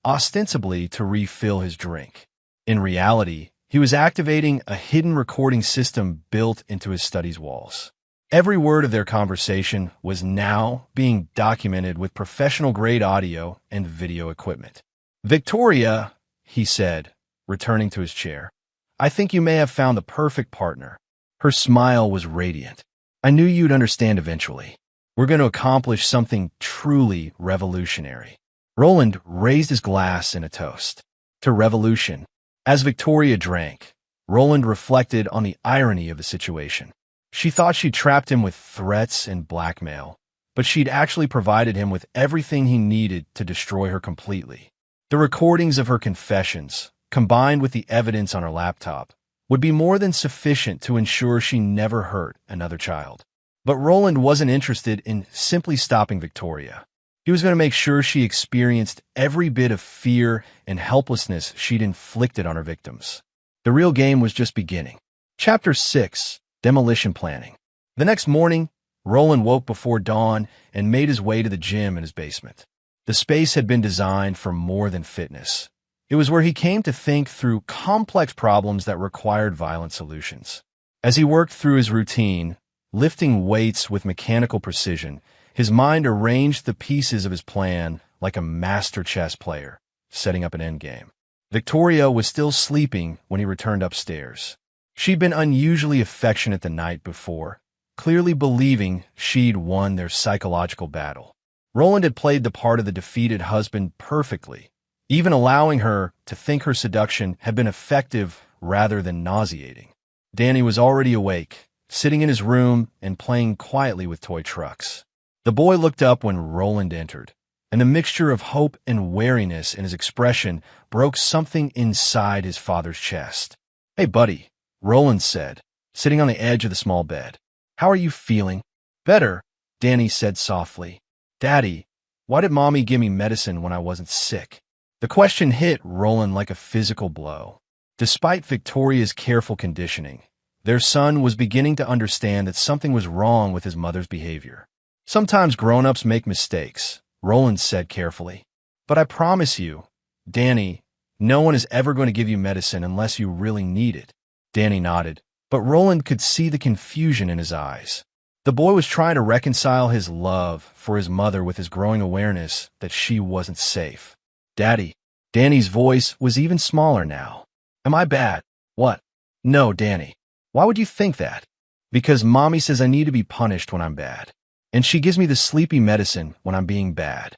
ostensibly to refill his drink. In reality, he was activating a hidden recording system built into his study's walls. Every word of their conversation was now being documented with professional-grade audio and video equipment. Victoria, he said, returning to his chair, I think you may have found the perfect partner. Her smile was radiant. I knew you'd understand eventually. We're going to accomplish something truly revolutionary. Roland raised his glass in a toast. To revolution. As Victoria drank, Roland reflected on the irony of the situation. She thought she trapped him with threats and blackmail, but she'd actually provided him with everything he needed to destroy her completely. The recordings of her confessions, combined with the evidence on her laptop, would be more than sufficient to ensure she never hurt another child. But Roland wasn't interested in simply stopping Victoria. He was going to make sure she experienced every bit of fear and helplessness she'd inflicted on her victims. The real game was just beginning. Chapter 6: Demolition Planning. The next morning, Roland woke before dawn and made his way to the gym in his basement. The space had been designed for more than fitness. It was where he came to think through complex problems that required violent solutions. As he worked through his routine, lifting weights with mechanical precision, his mind arranged the pieces of his plan like a master chess player, setting up an endgame. Victoria was still sleeping when he returned upstairs. She'd been unusually affectionate the night before, clearly believing she'd won their psychological battle. Roland had played the part of the defeated husband perfectly, even allowing her to think her seduction had been effective rather than nauseating. Danny was already awake, sitting in his room and playing quietly with toy trucks. The boy looked up when Roland entered, and the mixture of hope and wariness in his expression broke something inside his father's chest. "Hey, buddy," Roland said, sitting on the edge of the small bed. "How are you feeling?" "Better," Danny said softly. "Daddy, why did Mommy give me medicine when I wasn't sick?" The question hit Roland like a physical blow. Despite Victoria's careful conditioning, their son was beginning to understand that something was wrong with his mother's behavior. "Sometimes grown-ups make mistakes," Roland said carefully. "But I promise you, Danny, no one is ever going to give you medicine unless you really need it." Danny nodded, but Roland could see the confusion in his eyes. The boy was trying to reconcile his love for his mother with his growing awareness that she wasn't safe. "Daddy," Danny's voice was even smaller now. "Am I bad?" "What?" "No, Danny. Why would you think that?" "Because Mommy says I need to be punished when I'm bad. And she gives me the sleepy medicine when I'm being bad."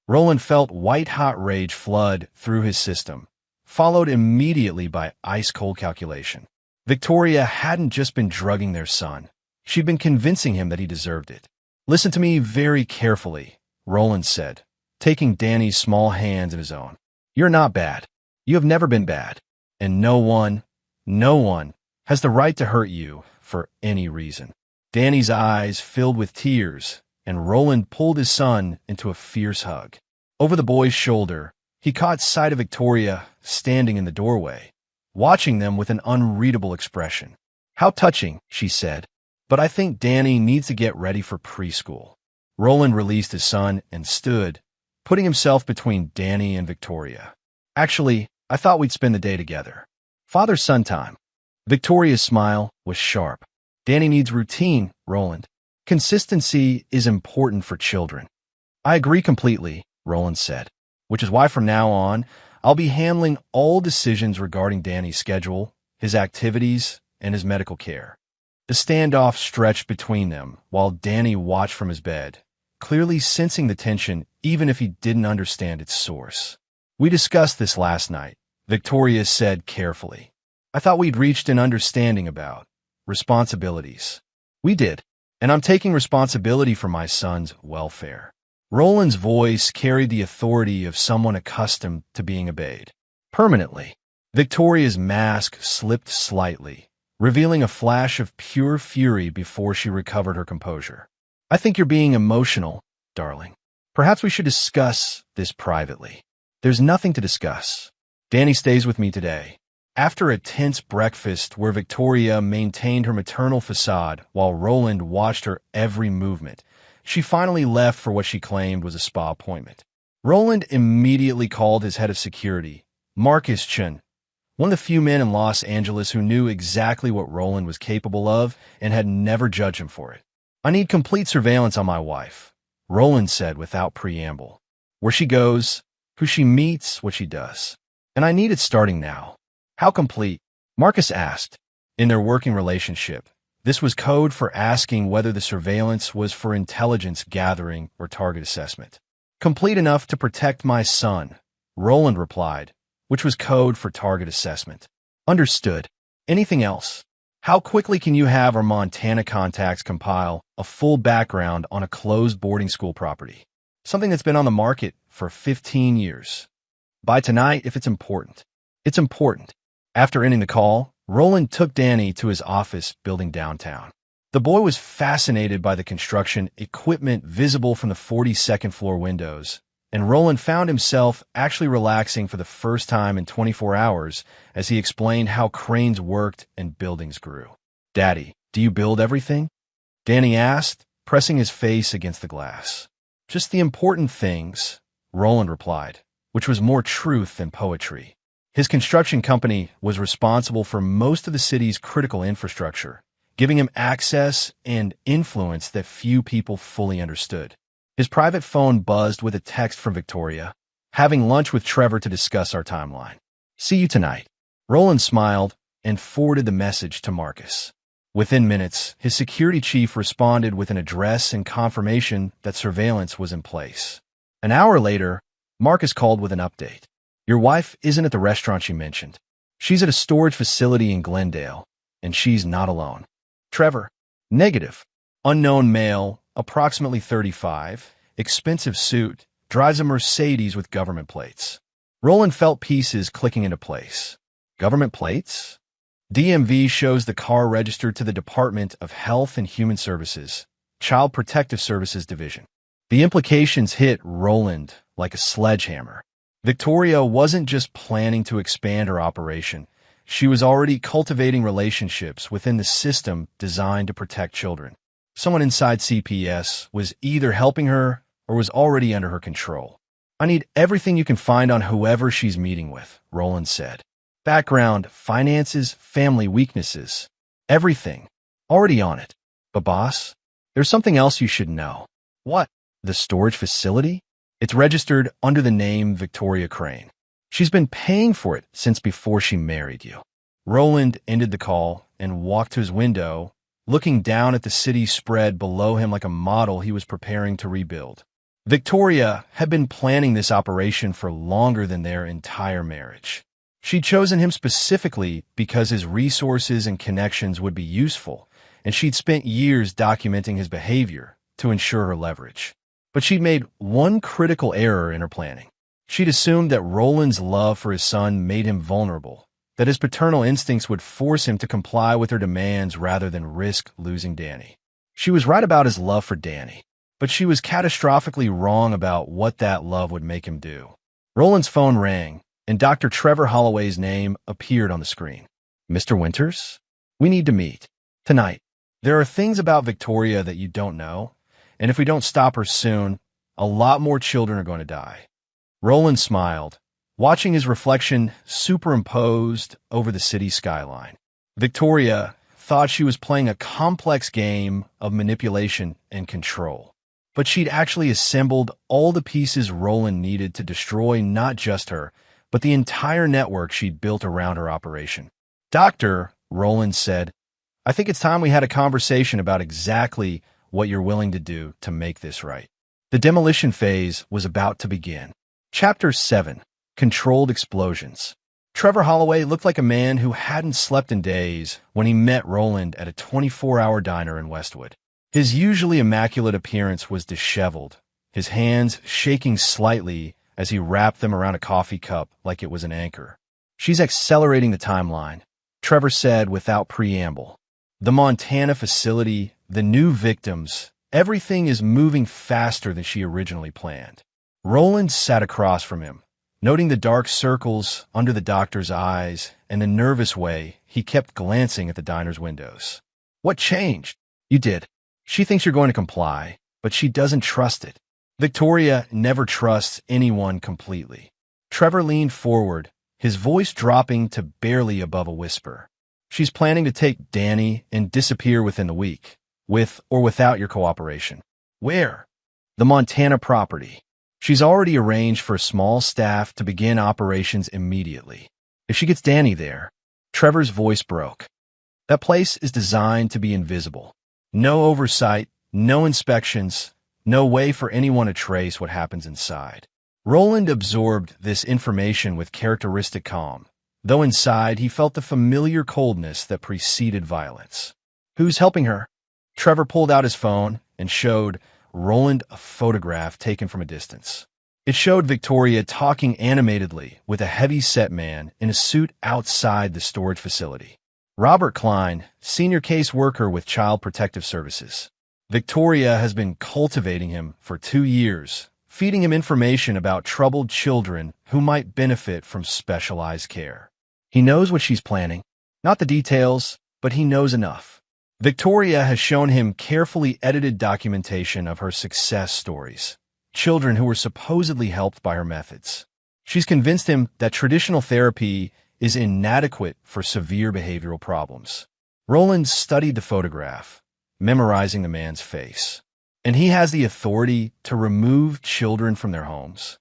Roland felt white-hot rage flood through his system, followed immediately by ice-cold calculation. Victoria hadn't just been drugging their son. She'd been convincing him that he deserved it. "Listen to me very carefully," Roland said, taking Danny's small hands in his own. "You're not bad. You have never been bad. And no one has the right to hurt you for any reason." Danny's eyes filled with tears, and Roland pulled his son into a fierce hug. Over the boy's shoulder, he caught sight of Victoria standing in the doorway, watching them with an unreadable expression. "How touching," she said. "But I think Danny needs to get ready for preschool." Roland released his son and stood, putting himself between Danny and Victoria. "Actually, I thought we'd spend the day together. Father-son time." Victoria's smile was sharp. "Danny needs routine, Roland. Consistency is important for children." "I agree completely," Roland said, "which is why from now on, I'll be handling all decisions regarding Danny's schedule, his activities, and his medical care." The standoff stretched between them while Danny watched from his bed, clearly sensing the tension even if he didn't understand its source. "We discussed this last night," Victoria said carefully. "I thought we'd reached an understanding about responsibilities." "We did, and I'm taking responsibility for my son's welfare." Roland's voice carried the authority of someone accustomed to being obeyed. "Permanently." Victoria's mask slipped slightly, revealing a flash of pure fury before she recovered her composure. "I think you're being emotional, darling. Perhaps we should discuss this privately." "There's nothing to discuss. Danny stays with me today." After a tense breakfast where Victoria maintained her maternal facade while Roland watched her every movement, she finally left for what she claimed was a spa appointment. Roland immediately called his head of security, Marcus Chun, one of the few men in Los Angeles who knew exactly what Roland was capable of and had never judged him for it. "I need complete surveillance on my wife," Roland said without preamble. "Where she goes, who she meets, what she does. And I need it starting now." "How complete?" Marcus asked. In their working relationship, this was code for asking whether the surveillance was for intelligence gathering or target assessment. "Complete enough to protect my son," Roland replied, which was code for target assessment. "Understood. Anything else?" How quickly can you have our Montana contacts compile a full background on a closed boarding school property? Something that's been on the market for 15 years. By tonight, if it's important. It's important. After ending the call, Roland took Danny to his office building downtown. The boy was fascinated by the construction equipment visible from the 42nd floor windows, and Roland found himself actually relaxing for the first time in 24 hours as he explained how cranes worked and buildings grew. "Daddy, do you build everything?" Danny asked, pressing his face against the glass. "Just the important things," Roland replied, which was more truth than poetry. His construction company was responsible for most of the city's critical infrastructure, giving him access and influence that few people fully understood. His private phone buzzed with a text from Victoria, "Having lunch with Trevor to discuss our timeline. See you tonight." Roland smiled and forwarded the message to Marcus. Within minutes, his security chief responded with an address and confirmation that surveillance was in place. An hour later, Marcus called with an update. "Your wife isn't at the restaurant she mentioned. She's at a storage facility in Glendale, and she's not alone." "Trevor?" "Negative. Unknown male, approximately 35, expensive suit, drives a Mercedes with government plates." Roland felt pieces clicking into place. Government plates? DMV shows the car registered to the Department of Health and Human Services, Child Protective Services Division. The implications hit Roland like a sledgehammer. Victoria wasn't just planning to expand her operation. She was already cultivating relationships within the system designed to protect children. Someone inside CPS was either helping her or was already under her control. "I need everything you can find on whoever she's meeting with," Roland said. "Background, finances, family weaknesses. Everything. Already on it. But boss, there's something else you should know." "What?" "The storage facility? It's registered under the name Victoria Crane. She's been paying for it since before she married you." Roland ended the call and walked to his window, looking down at the city spread below him like a model he was preparing to rebuild. Victoria had been planning this operation for longer than their entire marriage. She'd chosen him specifically because his resources and connections would be useful, and she'd spent years documenting his behavior to ensure her leverage. But she'd made one critical error in her planning. She'd assumed that Roland's love for his son made him vulnerable, that his paternal instincts would force him to comply with her demands rather than risk losing Danny. She was right about his love for Danny, but she was catastrophically wrong about what that love would make him do. Roland's phone rang, and Dr. Trevor Holloway's name appeared on the screen. "Mr. Winters? We need to meet. Tonight. There are things about Victoria that you don't know, and if we don't stop her soon, a lot more children are going to die." Roland smiled, watching his reflection superimposed over the city skyline. Victoria thought she was playing a complex game of manipulation and control, but she'd actually assembled all the pieces Roland needed to destroy not just her, but the entire network she'd built around her operation. "Doctor," Roland said, "I think it's time we had a conversation about exactly what you're willing to do to make this right." The demolition phase was about to begin. Chapter 7. Controlled Explosions. Trevor Holloway looked like a man who hadn't slept in days when he met Roland at a 24-hour diner in Westwood. His usually immaculate appearance was disheveled, his hands shaking slightly as he wrapped them around a coffee cup like it was an anchor. "She's accelerating the timeline," Trevor said without preamble. "The Montana facility, the new victims, everything is moving faster than she originally planned." Roland sat across from him, noting the dark circles under the doctor's eyes and the nervous way he kept glancing at the diner's windows. "What changed?" "You did. She thinks you're going to comply, but she doesn't trust it. Victoria never trusts anyone completely." Trevor leaned forward, his voice dropping to barely above a whisper. "She's planning to take Danny and disappear within the week, with or without your cooperation." "Where?" "The Montana property. She's already arranged for a small staff to begin operations immediately. If she gets Danny there," Trevor's voice broke. "That place is designed to be invisible. No oversight, no inspections, no way for anyone to trace what happens inside." Roland absorbed this information with characteristic calm, though inside he felt the familiar coldness that preceded violence. Who's helping her? Trevor pulled out his phone and showed Roland a photograph taken from a distance. It showed Victoria talking animatedly with a heavy-set man in a suit outside the storage facility. Robert Klein, senior case worker with Child Protective Services. Victoria has been cultivating him for 2 years, feeding him information about troubled children who might benefit from specialized care. He knows what she's planning. Not the details, but he knows enough. Victoria has shown him carefully edited documentation of her success stories, children who were supposedly helped by her methods. She's convinced him that traditional therapy is inadequate for severe behavioral problems. Roland studied the photograph, memorizing the man's face, and he has the authority to remove children from their homes.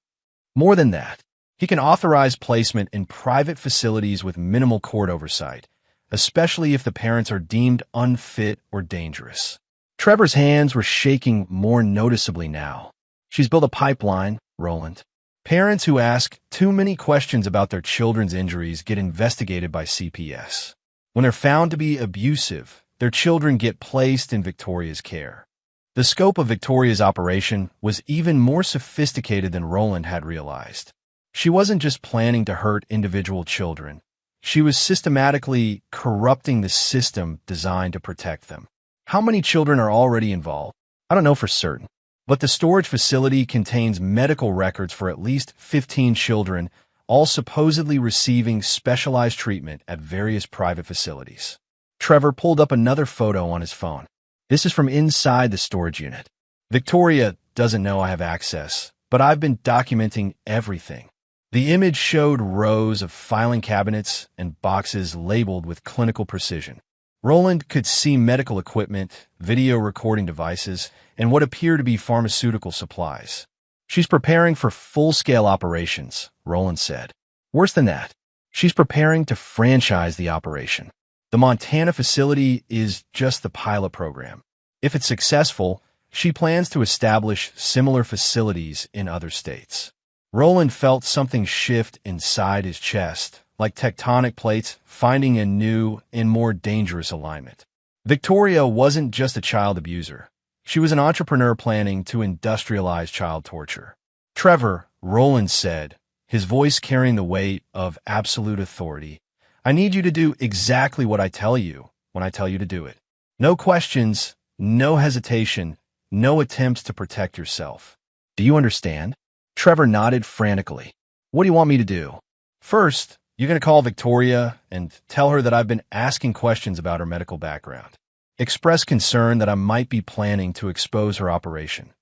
More than that, he can authorize placement in private facilities with minimal court oversight, especially if the parents are deemed unfit or dangerous. Trevor's hands were shaking more noticeably now. She's built a pipeline, Roland. Parents who ask too many questions about their children's injuries get investigated by CPS. When they're found to be abusive, their children get placed in Victoria's care. The scope of Victoria's operation was even more sophisticated than Roland had realized. She wasn't just planning to hurt individual children. She was systematically corrupting the system designed to protect them. How many children are already involved? I don't know for certain. But the storage facility contains medical records for at least 15 children, all supposedly receiving specialized treatment at various private facilities. Trevor pulled up another photo on his phone. This is from inside the storage unit. Victoria doesn't know I have access, but I've been documenting everything. The image showed rows of filing cabinets and boxes labeled with clinical precision. Roland could see medical equipment, video recording devices, and what appear to be pharmaceutical supplies. She's preparing for full-scale operations, Roland said. Worse than that, she's preparing to franchise the operation. The Montana facility is just the pilot program. If it's successful, she plans to establish similar facilities in other states. Roland felt something shift inside his chest, like tectonic plates finding a new and more dangerous alignment. Victoria wasn't just a child abuser. She was an entrepreneur planning to industrialize child torture. Trevor, Roland said, his voice carrying the weight of absolute authority, I need you to do exactly what I tell you when I tell you to do it. No questions, no hesitation, no attempts to protect yourself. Do you understand? Trevor nodded frantically. What do you want me to do? First, you're going to call Victoria and tell her that I've been asking questions about her medical background. Express concern that I might be planning to expose her operation.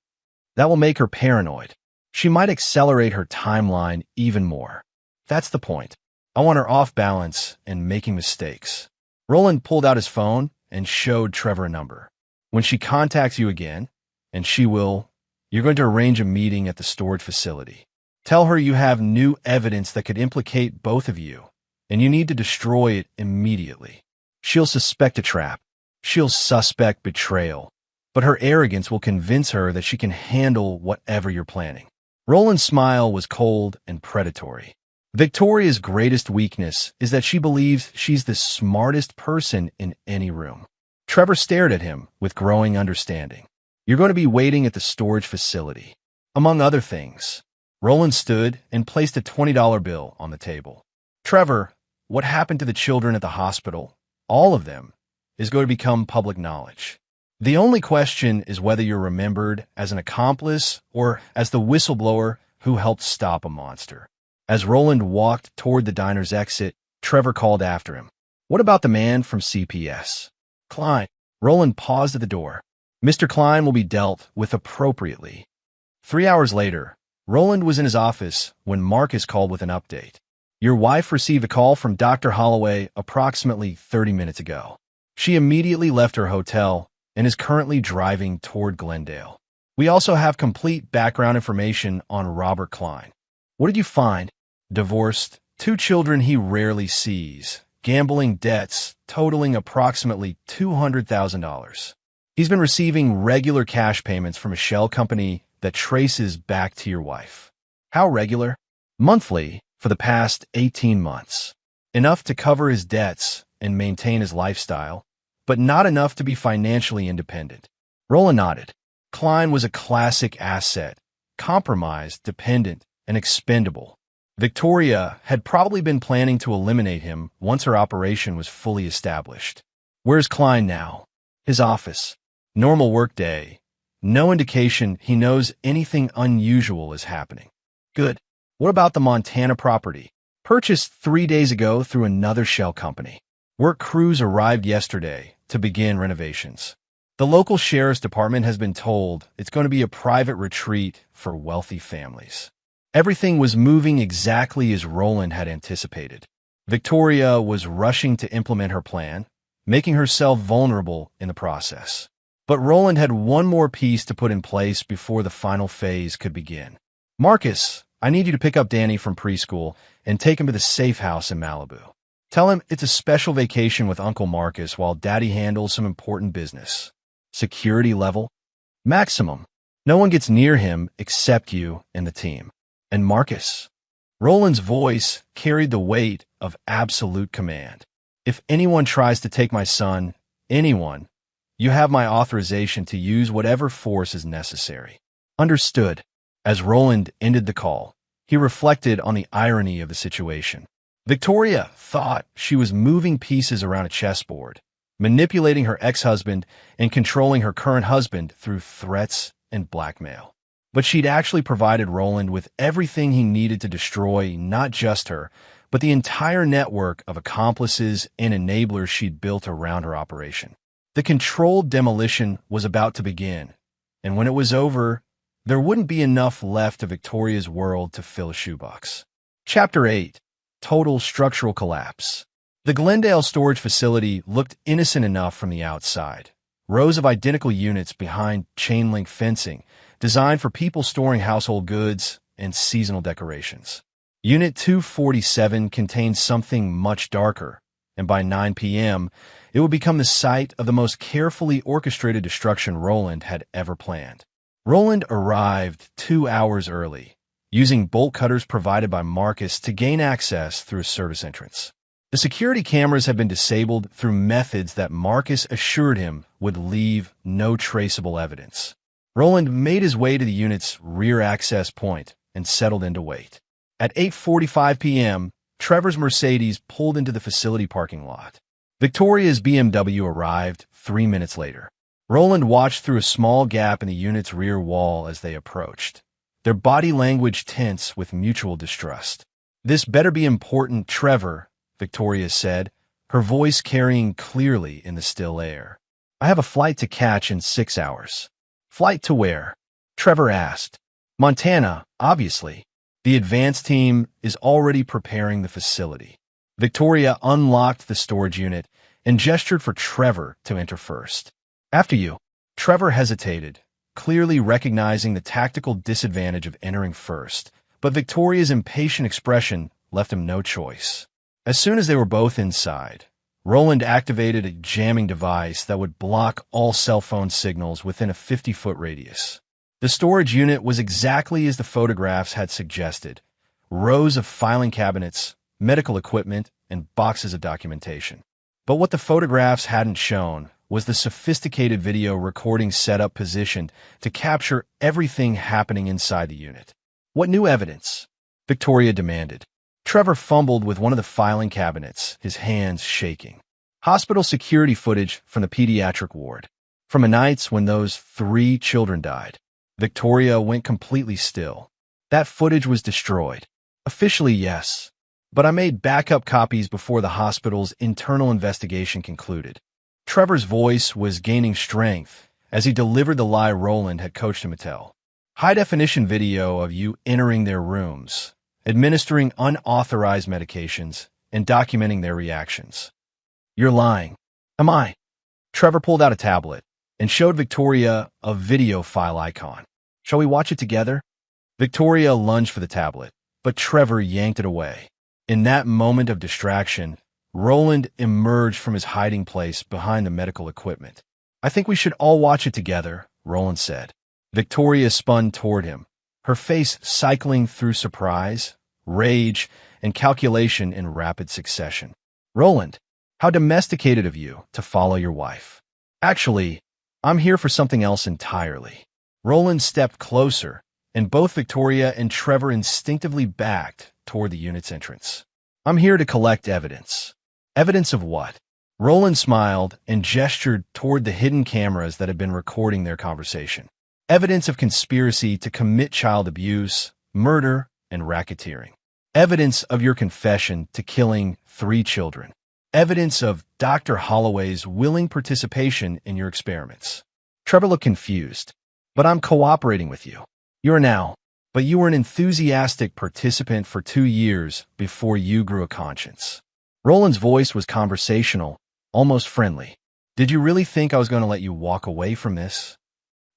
That will make her paranoid. She might accelerate her timeline even more. That's the point. I want her off balance and making mistakes. Roland pulled out his phone and showed Trevor a number. When she contacts you again, and she will, you're going to arrange a meeting at the storage facility. Tell her you have new evidence that could implicate both of you, and you need to destroy it immediately. She'll suspect a trap. She'll suspect betrayal, but her arrogance will convince her that she can handle whatever you're planning. Roland's smile was cold and predatory. Victoria's greatest weakness is that she believes she's the smartest person in any room. Trevor stared at him with growing understanding. You're going to be waiting at the storage facility. Among other things, Roland stood and placed a $20 bill on the table. Trevor, what happened to the children at the hospital, all of them, is going to become public knowledge. The only question is whether you're remembered as an accomplice or as the whistleblower who helped stop a monster. As Roland walked toward the diner's exit, Trevor called after him. What about the man from CPS? Klein. Roland paused at the door. Mr. Klein will be dealt with appropriately. 3 hours later, Roland was in his office when Marcus called with an update. Your wife received a call from Dr. Holloway approximately 30 minutes ago. She immediately left her hotel and is currently driving toward Glendale. We also have complete background information on Robert Klein. What did you find? Divorced, 2 children he rarely sees, gambling debts totaling approximately $200,000. He's been receiving regular cash payments from a shell company that traces back to your wife. How regular? Monthly for the past 18 months. Enough to cover his debts and maintain his lifestyle, but not enough to be financially independent. Roland nodded. Klein was a classic asset, compromised, dependent, and expendable. Victoria had probably been planning to eliminate him once her operation was fully established. Where's Klein now? His office. Normal workday. No indication he knows anything unusual is happening. Good. What about the Montana property? Purchased 3 days ago through another shell company. Work crews arrived yesterday to begin renovations. The local sheriff's department has been told it's going to be a private retreat for wealthy families. Everything was moving exactly as Roland had anticipated. Victoria was rushing to implement her plan, making herself vulnerable in the process. But Roland had one more piece to put in place before the final phase could begin. Marcus, I need you to pick up Danny from preschool and take him to the safe house in Malibu. Tell him it's a special vacation with Uncle Marcus while Daddy handles some important business. Security level? Maximum. No one gets near him except you and the team. And Marcus. Roland's voice carried the weight of absolute command. If anyone tries to take my son, anyone, you have my authorization to use whatever force is necessary. Understood. As Roland ended the call, he reflected on the irony of the situation. Victoria thought she was moving pieces around a chessboard, manipulating her ex-husband and controlling her current husband through threats and blackmail. But she'd actually provided Roland with everything he needed to destroy not just her, but the entire network of accomplices and enablers she'd built around her operation. The controlled demolition was about to begin, and when it was over, there wouldn't be enough left of Victoria's world to fill a shoebox. Chapter 8. Total Structural Collapse. The Glendale storage facility looked innocent enough from the outside. Rows of identical units behind chain-link fencing, designed for people storing household goods and seasonal decorations. Unit 247 contained something much darker, and by 9 p.m., it would become the site of the most carefully orchestrated destruction Roland had ever planned. Roland arrived 2 hours early, using bolt cutters provided by Marcus to gain access through a service entrance. The security cameras had been disabled through methods that Marcus assured him would leave no traceable evidence. Roland made his way to the unit's rear access point and settled in to wait. At 8:45 p.m., Trevor's Mercedes pulled into the facility parking lot. Victoria's BMW arrived 3 minutes later. Roland watched through a small gap in the unit's rear wall as they approached, their body language tense with mutual distrust. "This better be important, Trevor," Victoria said, her voice carrying clearly in the still air. "I have a flight to catch in 6 hours." "Flight to where?" Trevor asked. "Montana, obviously. The advance team is already preparing the facility." Victoria unlocked the storage unit and gestured for Trevor to enter first. "After you." Trevor hesitated, clearly recognizing the tactical disadvantage of entering first, but Victoria's impatient expression left him no choice. As soon as they were both inside, Roland activated a jamming device that would block all cell phone signals within a 50-foot radius. The storage unit was exactly as the photographs had suggested: rows of filing cabinets, medical equipment, and boxes of documentation. But what the photographs hadn't shown was the sophisticated video recording setup positioned to capture everything happening inside the unit. "What new evidence?" Victoria demanded. Trevor fumbled with one of the filing cabinets, his hands shaking. "Hospital security footage from the pediatric ward. From the nights when those 3 children died." Victoria went completely still. "That footage was destroyed." "Officially, yes. But I made backup copies before the hospital's internal investigation concluded." Trevor's voice was gaining strength as he delivered the lie Roland had coached him to tell. "High-definition video of you entering their rooms, administering unauthorized medications, and documenting their reactions." "You're lying." "Am I?" Trevor pulled out a tablet and showed Victoria a video file icon. "Shall we watch it together?" Victoria lunged for the tablet, but Trevor yanked it away. In that moment of distraction, Roland emerged from his hiding place behind the medical equipment. "I think we should all watch it together," Roland said. Victoria spun toward him, her face cycling through surprise, rage, and calculation in rapid succession. Roland, how domesticated of you to follow your wife. Actually, I'm here for something else entirely. Roland stepped closer, and both Victoria and Trevor instinctively backed toward the unit's entrance. I'm here to collect evidence. Evidence of what? Roland smiled and gestured toward the hidden cameras that had been recording their conversation. Evidence of conspiracy to commit child abuse, murder, and racketeering. Evidence of your confession to killing 3 children. Evidence of Dr. Holloway's willing participation in your experiments. Trevor looked confused. But I'm cooperating with you. But you were an enthusiastic participant for 2 years before you grew a conscience. Roland's voice was conversational, almost friendly. Did you really think I was going to let you walk away from this?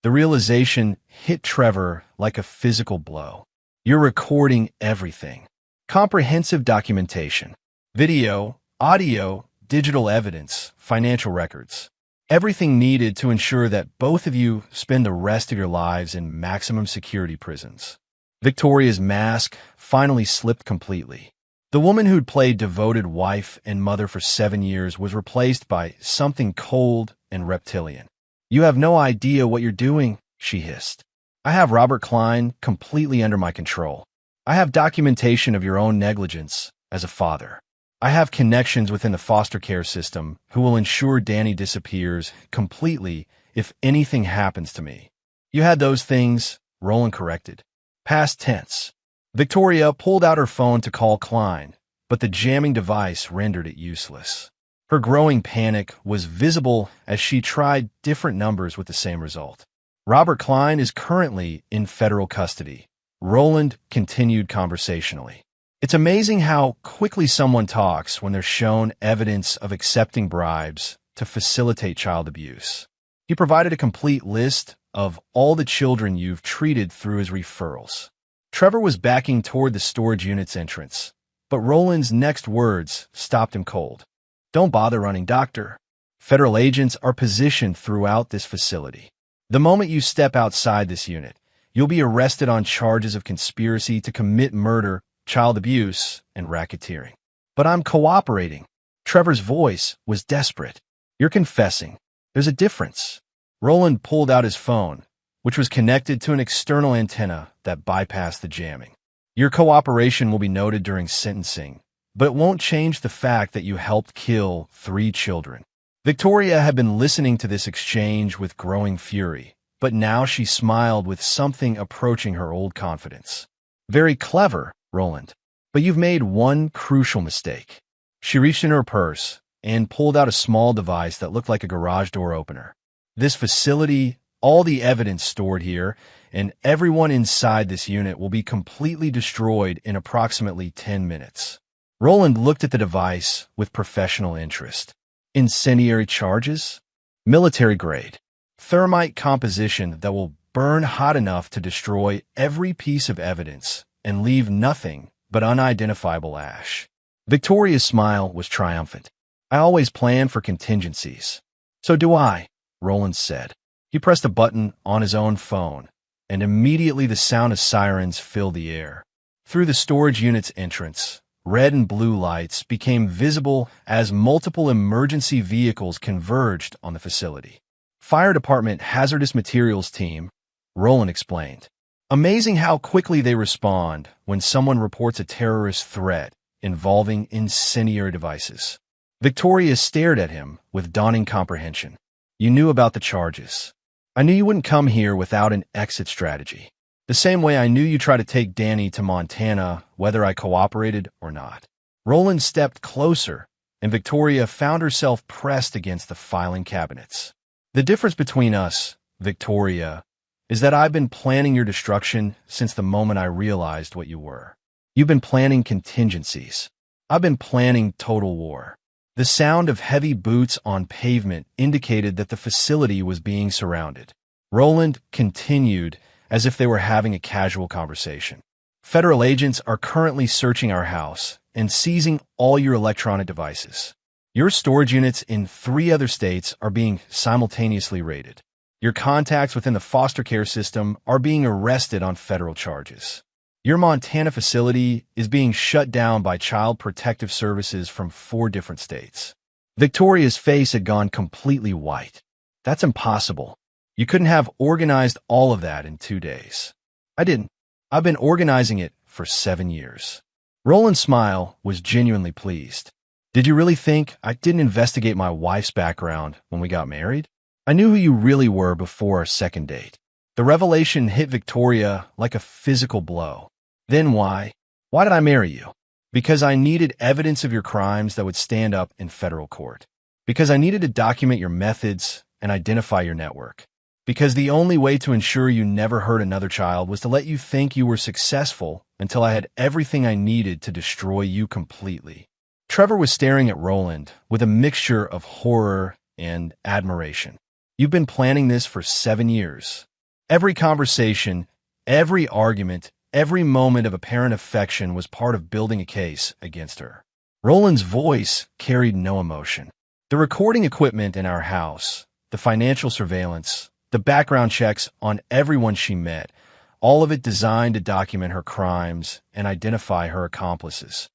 The realization hit Trevor like a physical blow. You're recording everything. Comprehensive documentation. Video, audio, digital evidence, financial records. Everything needed to ensure that both of you spend the rest of your lives in maximum security prisons. Victoria's mask finally slipped completely. The woman who'd played devoted wife and mother for 7 years was replaced by something cold and reptilian. You have no idea what you're doing, she hissed. I have Robert Klein completely under my control. I have documentation of your own negligence as a father. I have connections within the foster care system who will ensure Danny disappears completely if anything happens to me. You had those things, Roland corrected. Past tense. Victoria pulled out her phone to call Klein, but the jamming device rendered it useless. Her growing panic was visible as she tried different numbers with the same result. Robert Klein is currently in federal custody. Roland continued conversationally. It's amazing how quickly someone talks when they're shown evidence of accepting bribes to facilitate child abuse. He provided a complete list of all the children you've treated through his referrals. Trevor was backing toward the storage unit's entrance, but Roland's next words stopped him cold. Don't bother running, Doctor. Federal agents are positioned throughout this facility. The moment you step outside this unit, you'll be arrested on charges of conspiracy to commit murder, child abuse, and racketeering. But I'm cooperating. Trevor's voice was desperate. You're confessing. There's a difference. Roland pulled out his phone, which was connected to an external antenna that bypassed the jamming. Your cooperation will be noted during sentencing, but it won't change the fact that you helped kill 3 children. Victoria had been listening to this exchange with growing fury, but now she smiled with something approaching her old confidence. Very clever, Roland. But you've made one crucial mistake. She reached in her purse and pulled out a small device that looked like a garage door opener. This facility, all the evidence stored here, and everyone inside this unit will be completely destroyed in approximately 10 minutes. Roland looked at the device with professional interest. Incendiary charges? Military grade. Thermite composition that will burn hot enough to destroy every piece of evidence and leave nothing but unidentifiable ash. Victoria's smile was triumphant. I always plan for contingencies. So do I, Roland said. He pressed a button on his own phone, and immediately the sound of sirens filled the air. Through the storage unit's entrance, red and blue lights became visible as multiple emergency vehicles converged on the facility. Fire Department Hazardous Materials Team, Roland explained. Amazing how quickly they respond when someone reports a terrorist threat involving incendiary devices. Victoria stared at him with dawning comprehension. You knew about the charges. I knew you wouldn't come here without an exit strategy. The same way I knew you tried to take Danny to Montana, whether I cooperated or not. Roland stepped closer, and Victoria found herself pressed against the filing cabinets. The difference between us, Victoria, is that I've been planning your destruction since the moment I realized what you were. You've been planning contingencies. I've been planning total war. The sound of heavy boots on pavement indicated that the facility was being surrounded. Roland continued as if they were having a casual conversation. Federal agents are currently searching our house and seizing all your electronic devices. Your storage units in 3 other states are being simultaneously raided. Your contacts within the foster care system are being arrested on federal charges. Your Montana facility is being shut down by Child Protective Services from 4 different states. Victoria's face had gone completely white. That's impossible. You couldn't have organized all of that in 2 days. I didn't. I've been organizing it for 7 years. Roland's smile was genuinely pleased. Did you really think I didn't investigate my wife's background when we got married? I knew who you really were before our second date. The revelation hit Victoria like a physical blow. Then why? Why did I marry you? Because I needed evidence of your crimes that would stand up in federal court. Because I needed to document your methods and identify your network. Because the only way to ensure you never hurt another child was to let you think you were successful until I had everything I needed to destroy you completely. Trevor was staring at Roland with a mixture of horror and admiration. You've been planning this for 7 years. Every conversation, every argument, every moment of apparent affection was part of building a case against her. Roland's voice carried no emotion. The recording equipment in our house, the financial surveillance, the background checks on everyone she met, all of it designed to document her crimes and identify her accomplices.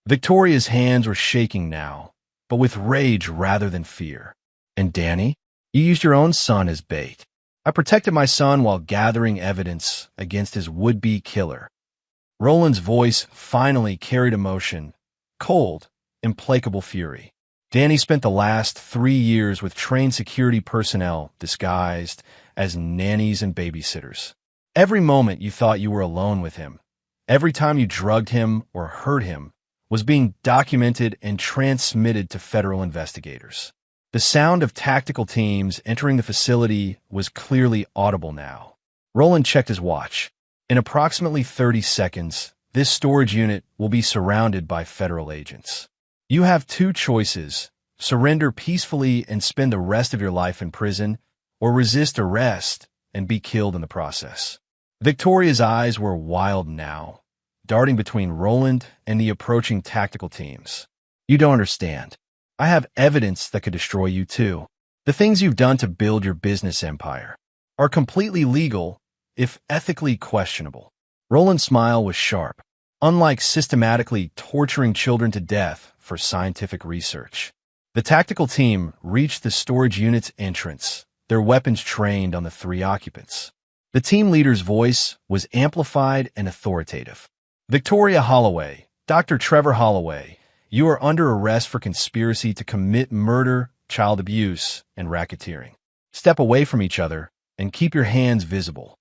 Victoria's hands were shaking now, but with rage rather than fear. And Danny, you used your own son as bait. I protected my son while gathering evidence against his would-be killer. Roland's voice finally carried emotion, cold, implacable fury. Danny spent the last 3 years with trained security personnel disguised as nannies and babysitters. Every moment you thought you were alone with him, every time you drugged him or hurt him, was being documented and transmitted to federal investigators. The sound of tactical teams entering the facility was clearly audible now. Roland checked his watch. In approximately 30 seconds, this storage unit will be surrounded by federal agents. You have 2 choices: surrender peacefully and spend the rest of your life in prison, or resist arrest and be killed in the process. Victoria's eyes were wild now, darting between Roland and the approaching tactical teams. You don't understand. I have evidence that could destroy you too. The things you've done to build your business empire are completely legal, if ethically questionable. Roland's smile was sharp, unlike systematically torturing children to death for scientific research. The tactical team reached the storage unit's entrance, their weapons trained on the 3 occupants. The team leader's voice was amplified and authoritative. Victoria Holloway, Dr. Trevor Holloway, you are under arrest for conspiracy to commit murder, child abuse, and racketeering. Step away from each other and keep your hands visible.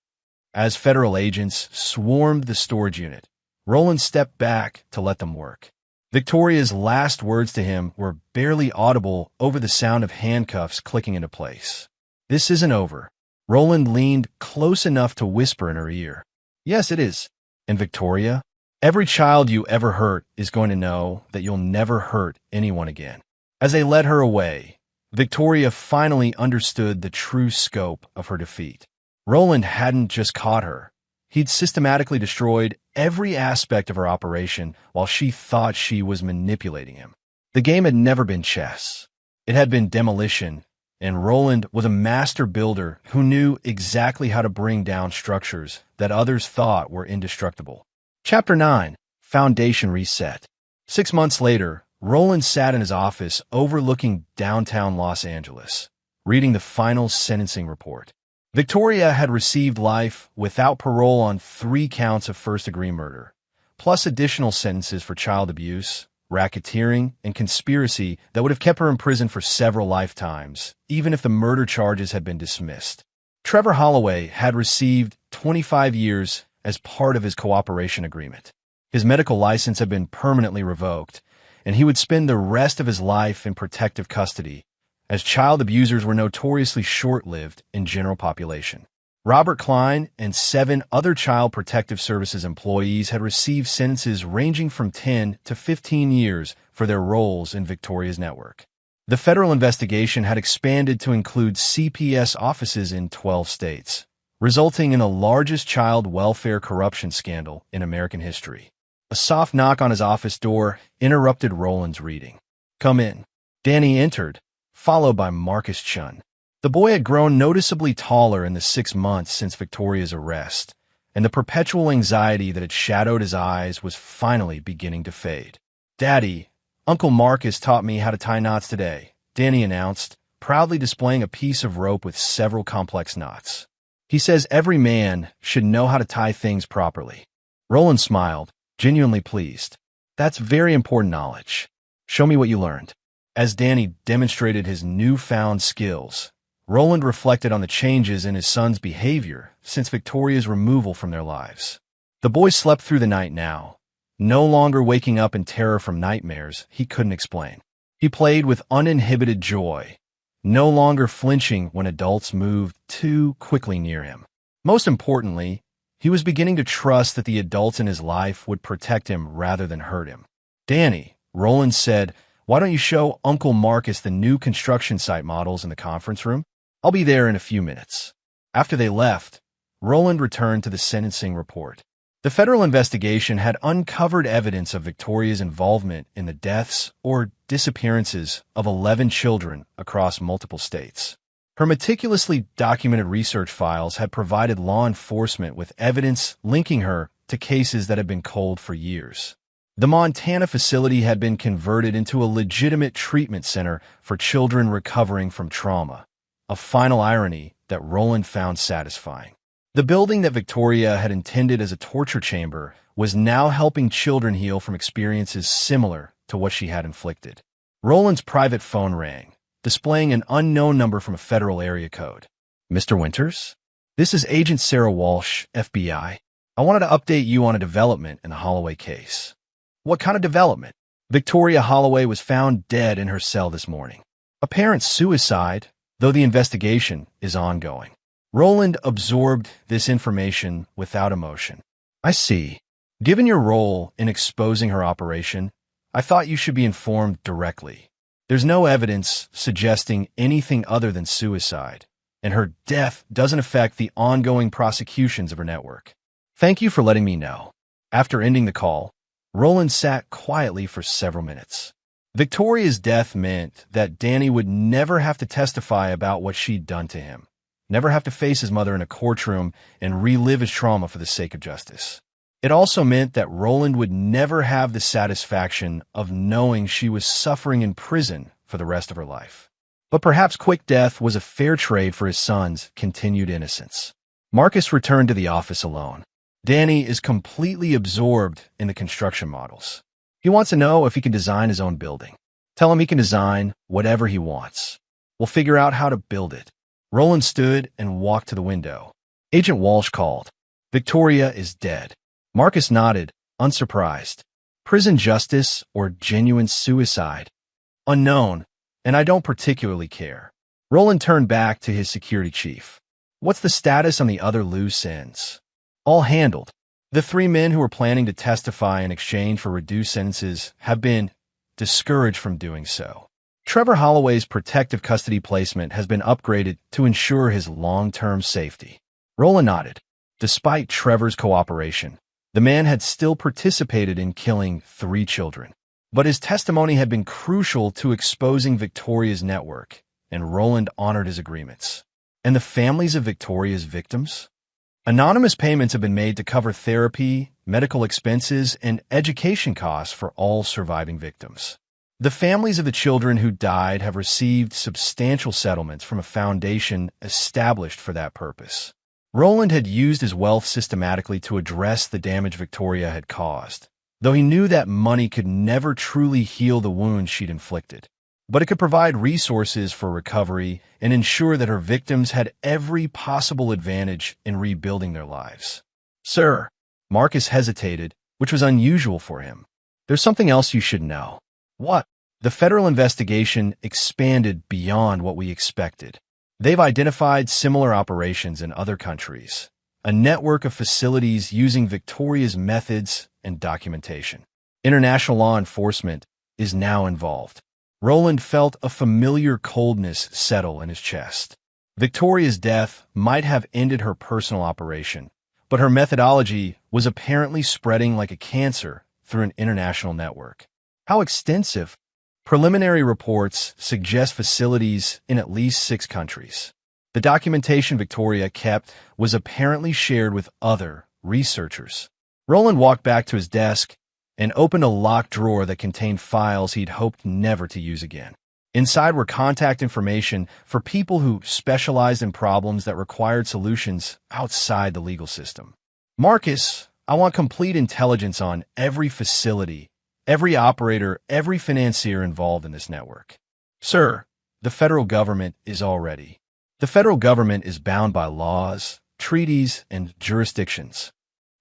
As federal agents swarmed the storage unit, Roland stepped back to let them work. Victoria's last words to him were barely audible over the sound of handcuffs clicking into place. This isn't over. Roland leaned close enough to whisper in her ear. Yes, it is. And Victoria, every child you ever hurt is going to know that you'll never hurt anyone again. As they led her away, Victoria finally understood the true scope of her defeat. Roland hadn't just caught her. He'd systematically destroyed every aspect of her operation while she thought she was manipulating him. The game had never been chess. It had been demolition, and Roland was a master builder who knew exactly how to bring down structures that others thought were indestructible. Chapter 9, Foundation Reset. 6 months later, Roland sat in his office overlooking downtown Los Angeles, reading the final sentencing report. Victoria had received life without parole on 3 counts of first-degree murder, plus additional sentences for child abuse, racketeering, and conspiracy that would have kept her in prison for several lifetimes, even if the murder charges had been dismissed. Trevor Holloway had received 25 years as part of his cooperation agreement. His medical license had been permanently revoked, and he would spend the rest of his life in protective custody, as child abusers were notoriously short-lived in general population. Robert Klein and 7 other Child Protective Services employees had received sentences ranging from 10 to 15 years for their roles in Victoria's network. The federal investigation had expanded to include CPS offices in 12 states, resulting in the largest child welfare corruption scandal in American history. A soft knock on his office door interrupted Roland's reading. "Come in." Danny entered, followed by Marcus Chun. The boy had grown noticeably taller in the 6 months since Victoria's arrest, and the perpetual anxiety that had shadowed his eyes was finally beginning to fade. "Daddy, Uncle Marcus taught me how to tie knots today," Danny announced, proudly displaying a piece of rope with several complex knots. "He says every man should know how to tie things properly." Roland smiled, genuinely pleased. "That's very important knowledge. Show me what you learned." As Danny demonstrated his newfound skills, Roland reflected on the changes in his son's behavior since Victoria's removal from their lives. The boy slept through the night now, no longer waking up in terror from nightmares he couldn't explain. He played with uninhibited joy, no longer flinching when adults moved too quickly near him. Most importantly, he was beginning to trust that the adults in his life would protect him rather than hurt him. "Danny," Roland said, "why don't you show Uncle Marcus the new construction site models in the conference room? I'll be there in a few minutes." After they left, Roland returned to the sentencing report. The federal investigation had uncovered evidence of Victoria's involvement in the deaths or disappearances of 11 children across multiple states. Her meticulously documented research files had provided law enforcement with evidence linking her to cases that had been cold for years. The Montana facility had been converted into a legitimate treatment center for children recovering from trauma, a final irony that Roland found satisfying. The building that Victoria had intended as a torture chamber was now helping children heal from experiences similar to what she had inflicted. Roland's private phone rang, displaying an unknown number from a federal area code. "Mr. Winters? This is Agent Sarah Walsh, FBI. I wanted to update you on a development in the Holloway case." "What kind of development?" "Victoria Holloway was found dead in her cell this morning. Apparent suicide, though the investigation is ongoing." Roland absorbed this information without emotion. "I see. Given your role in exposing her operation, I thought you should be informed directly. There's no evidence suggesting anything other than suicide, and her death doesn't affect the ongoing prosecutions of her network. Thank you for letting me know." After ending the call, Roland sat quietly for several minutes. Victoria's death meant that Danny would never have to testify about what she'd done to him, never have to face his mother in a courtroom and relive his trauma for the sake of justice. It also meant that Roland would never have the satisfaction of knowing she was suffering in prison for the rest of her life. But perhaps quick death was a fair trade for his son's continued innocence. Marcus returned to the office alone. Danny is completely absorbed in the construction models. He wants to know if he can design his own building. Tell him he can design whatever he wants. We'll figure out how to build it. Roland stood and walked to the window. Agent Walsh called. "Victoria is dead." Marcus nodded, unsurprised. "Prison justice or genuine suicide? Unknown, and I don't particularly care." Roland turned back to his security chief. "What's the status on the other loose ends?" "All handled. The 3 men who were planning to testify in exchange for reduced sentences have been discouraged from doing so. Trevor Holloway's protective custody placement has been upgraded to ensure his long-term safety." Roland nodded. Despite Trevor's cooperation, the man had still participated in killing 3 children. But his testimony had been crucial to exposing Victoria's network, and Roland honored his agreements. And the families of Victoria's victims? Anonymous payments have been made to cover therapy, medical expenses, and education costs for all surviving victims. The families of the children who died have received substantial settlements from a foundation established for that purpose. Roland had used his wealth systematically to address the damage Victoria had caused, though he knew that money could never truly heal the wounds she'd inflicted. But it could provide resources for recovery and ensure that her victims had every possible advantage in rebuilding their lives. "Sir," Marcus hesitated, which was unusual for him. "There's something else you should know." "What?" "The federal investigation expanded beyond what we expected. They've identified similar operations in other countries, a network of facilities using Victoria's methods and documentation. International law enforcement is now involved." Roland felt a familiar coldness settle in his chest. Victoria's death might have ended her personal operation, but her methodology was apparently spreading like a cancer through an international network. How extensive? Preliminary reports suggest facilities in at least 6 countries. The documentation Victoria kept was apparently shared with other, researchers. Roland walked back to his desk and opened a locked drawer that contained files he'd hoped never to use again. Inside were contact information for people who specialized in problems that required solutions outside the legal system. Marcus, I want complete intelligence on every facility, every operator, every financier involved in this network. Sir, the federal government is all ready. The federal government is bound by laws, treaties, and jurisdictions.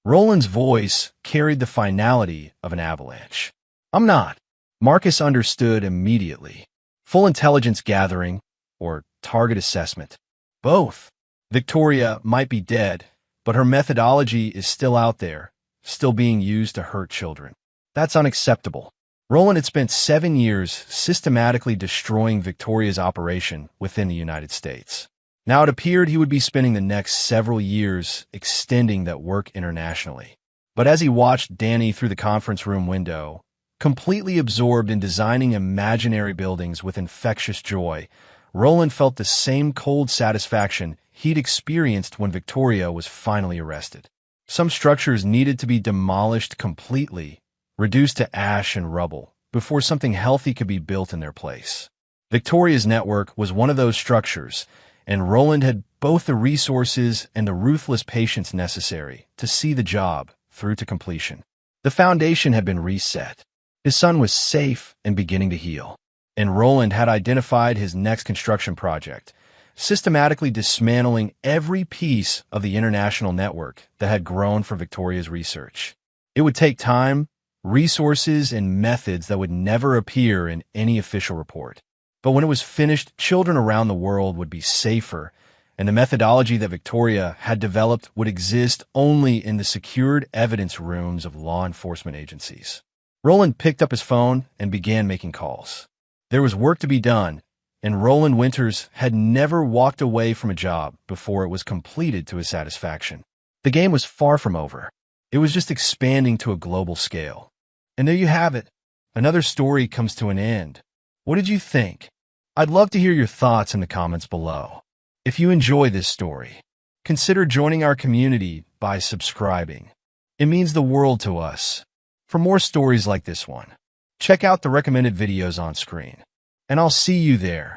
Roland's voice carried the finality of an avalanche. I'm not. Marcus understood immediately. Full intelligence gathering, or target assessment. Both. Victoria might be dead, but her methodology is still out there, still being used to hurt children. That's unacceptable. Roland had spent 7 years systematically destroying Victoria's operation within the United States. Now it appeared he would be spending the next several years extending that work internationally. But as he watched Danny through the conference room window, completely absorbed in designing imaginary buildings with infectious joy, Roland felt the same cold satisfaction he'd experienced when Victoria was finally arrested. Some structures needed to be demolished completely, reduced to ash and rubble, before something healthy could be built in their place. Victoria's network was one of those structures, and Roland had both the resources and the ruthless patience necessary to see the job through to completion. The foundation had been reset. His son was safe and beginning to heal, and Roland had identified his next construction project, systematically dismantling every piece of the international network that had grown for Victoria's research. It would take time, resources, and methods that would never appear in any official report. But when it was finished, children around the world would be safer, and the methodology that Victoria had developed would exist only in the secured evidence rooms of law enforcement agencies. Roland picked up his phone and began making calls. There was work to be done, and Roland Winters had never walked away from a job before it was completed to his satisfaction. The game was far from over. It was just expanding to a global scale. And there you have it. Another story comes to an end. What did you think? I'd love to hear your thoughts in the comments below. If you enjoy this story, consider joining our community by subscribing. It means the world to us. For more stories like this one, check out the recommended videos on screen, and I'll see you there.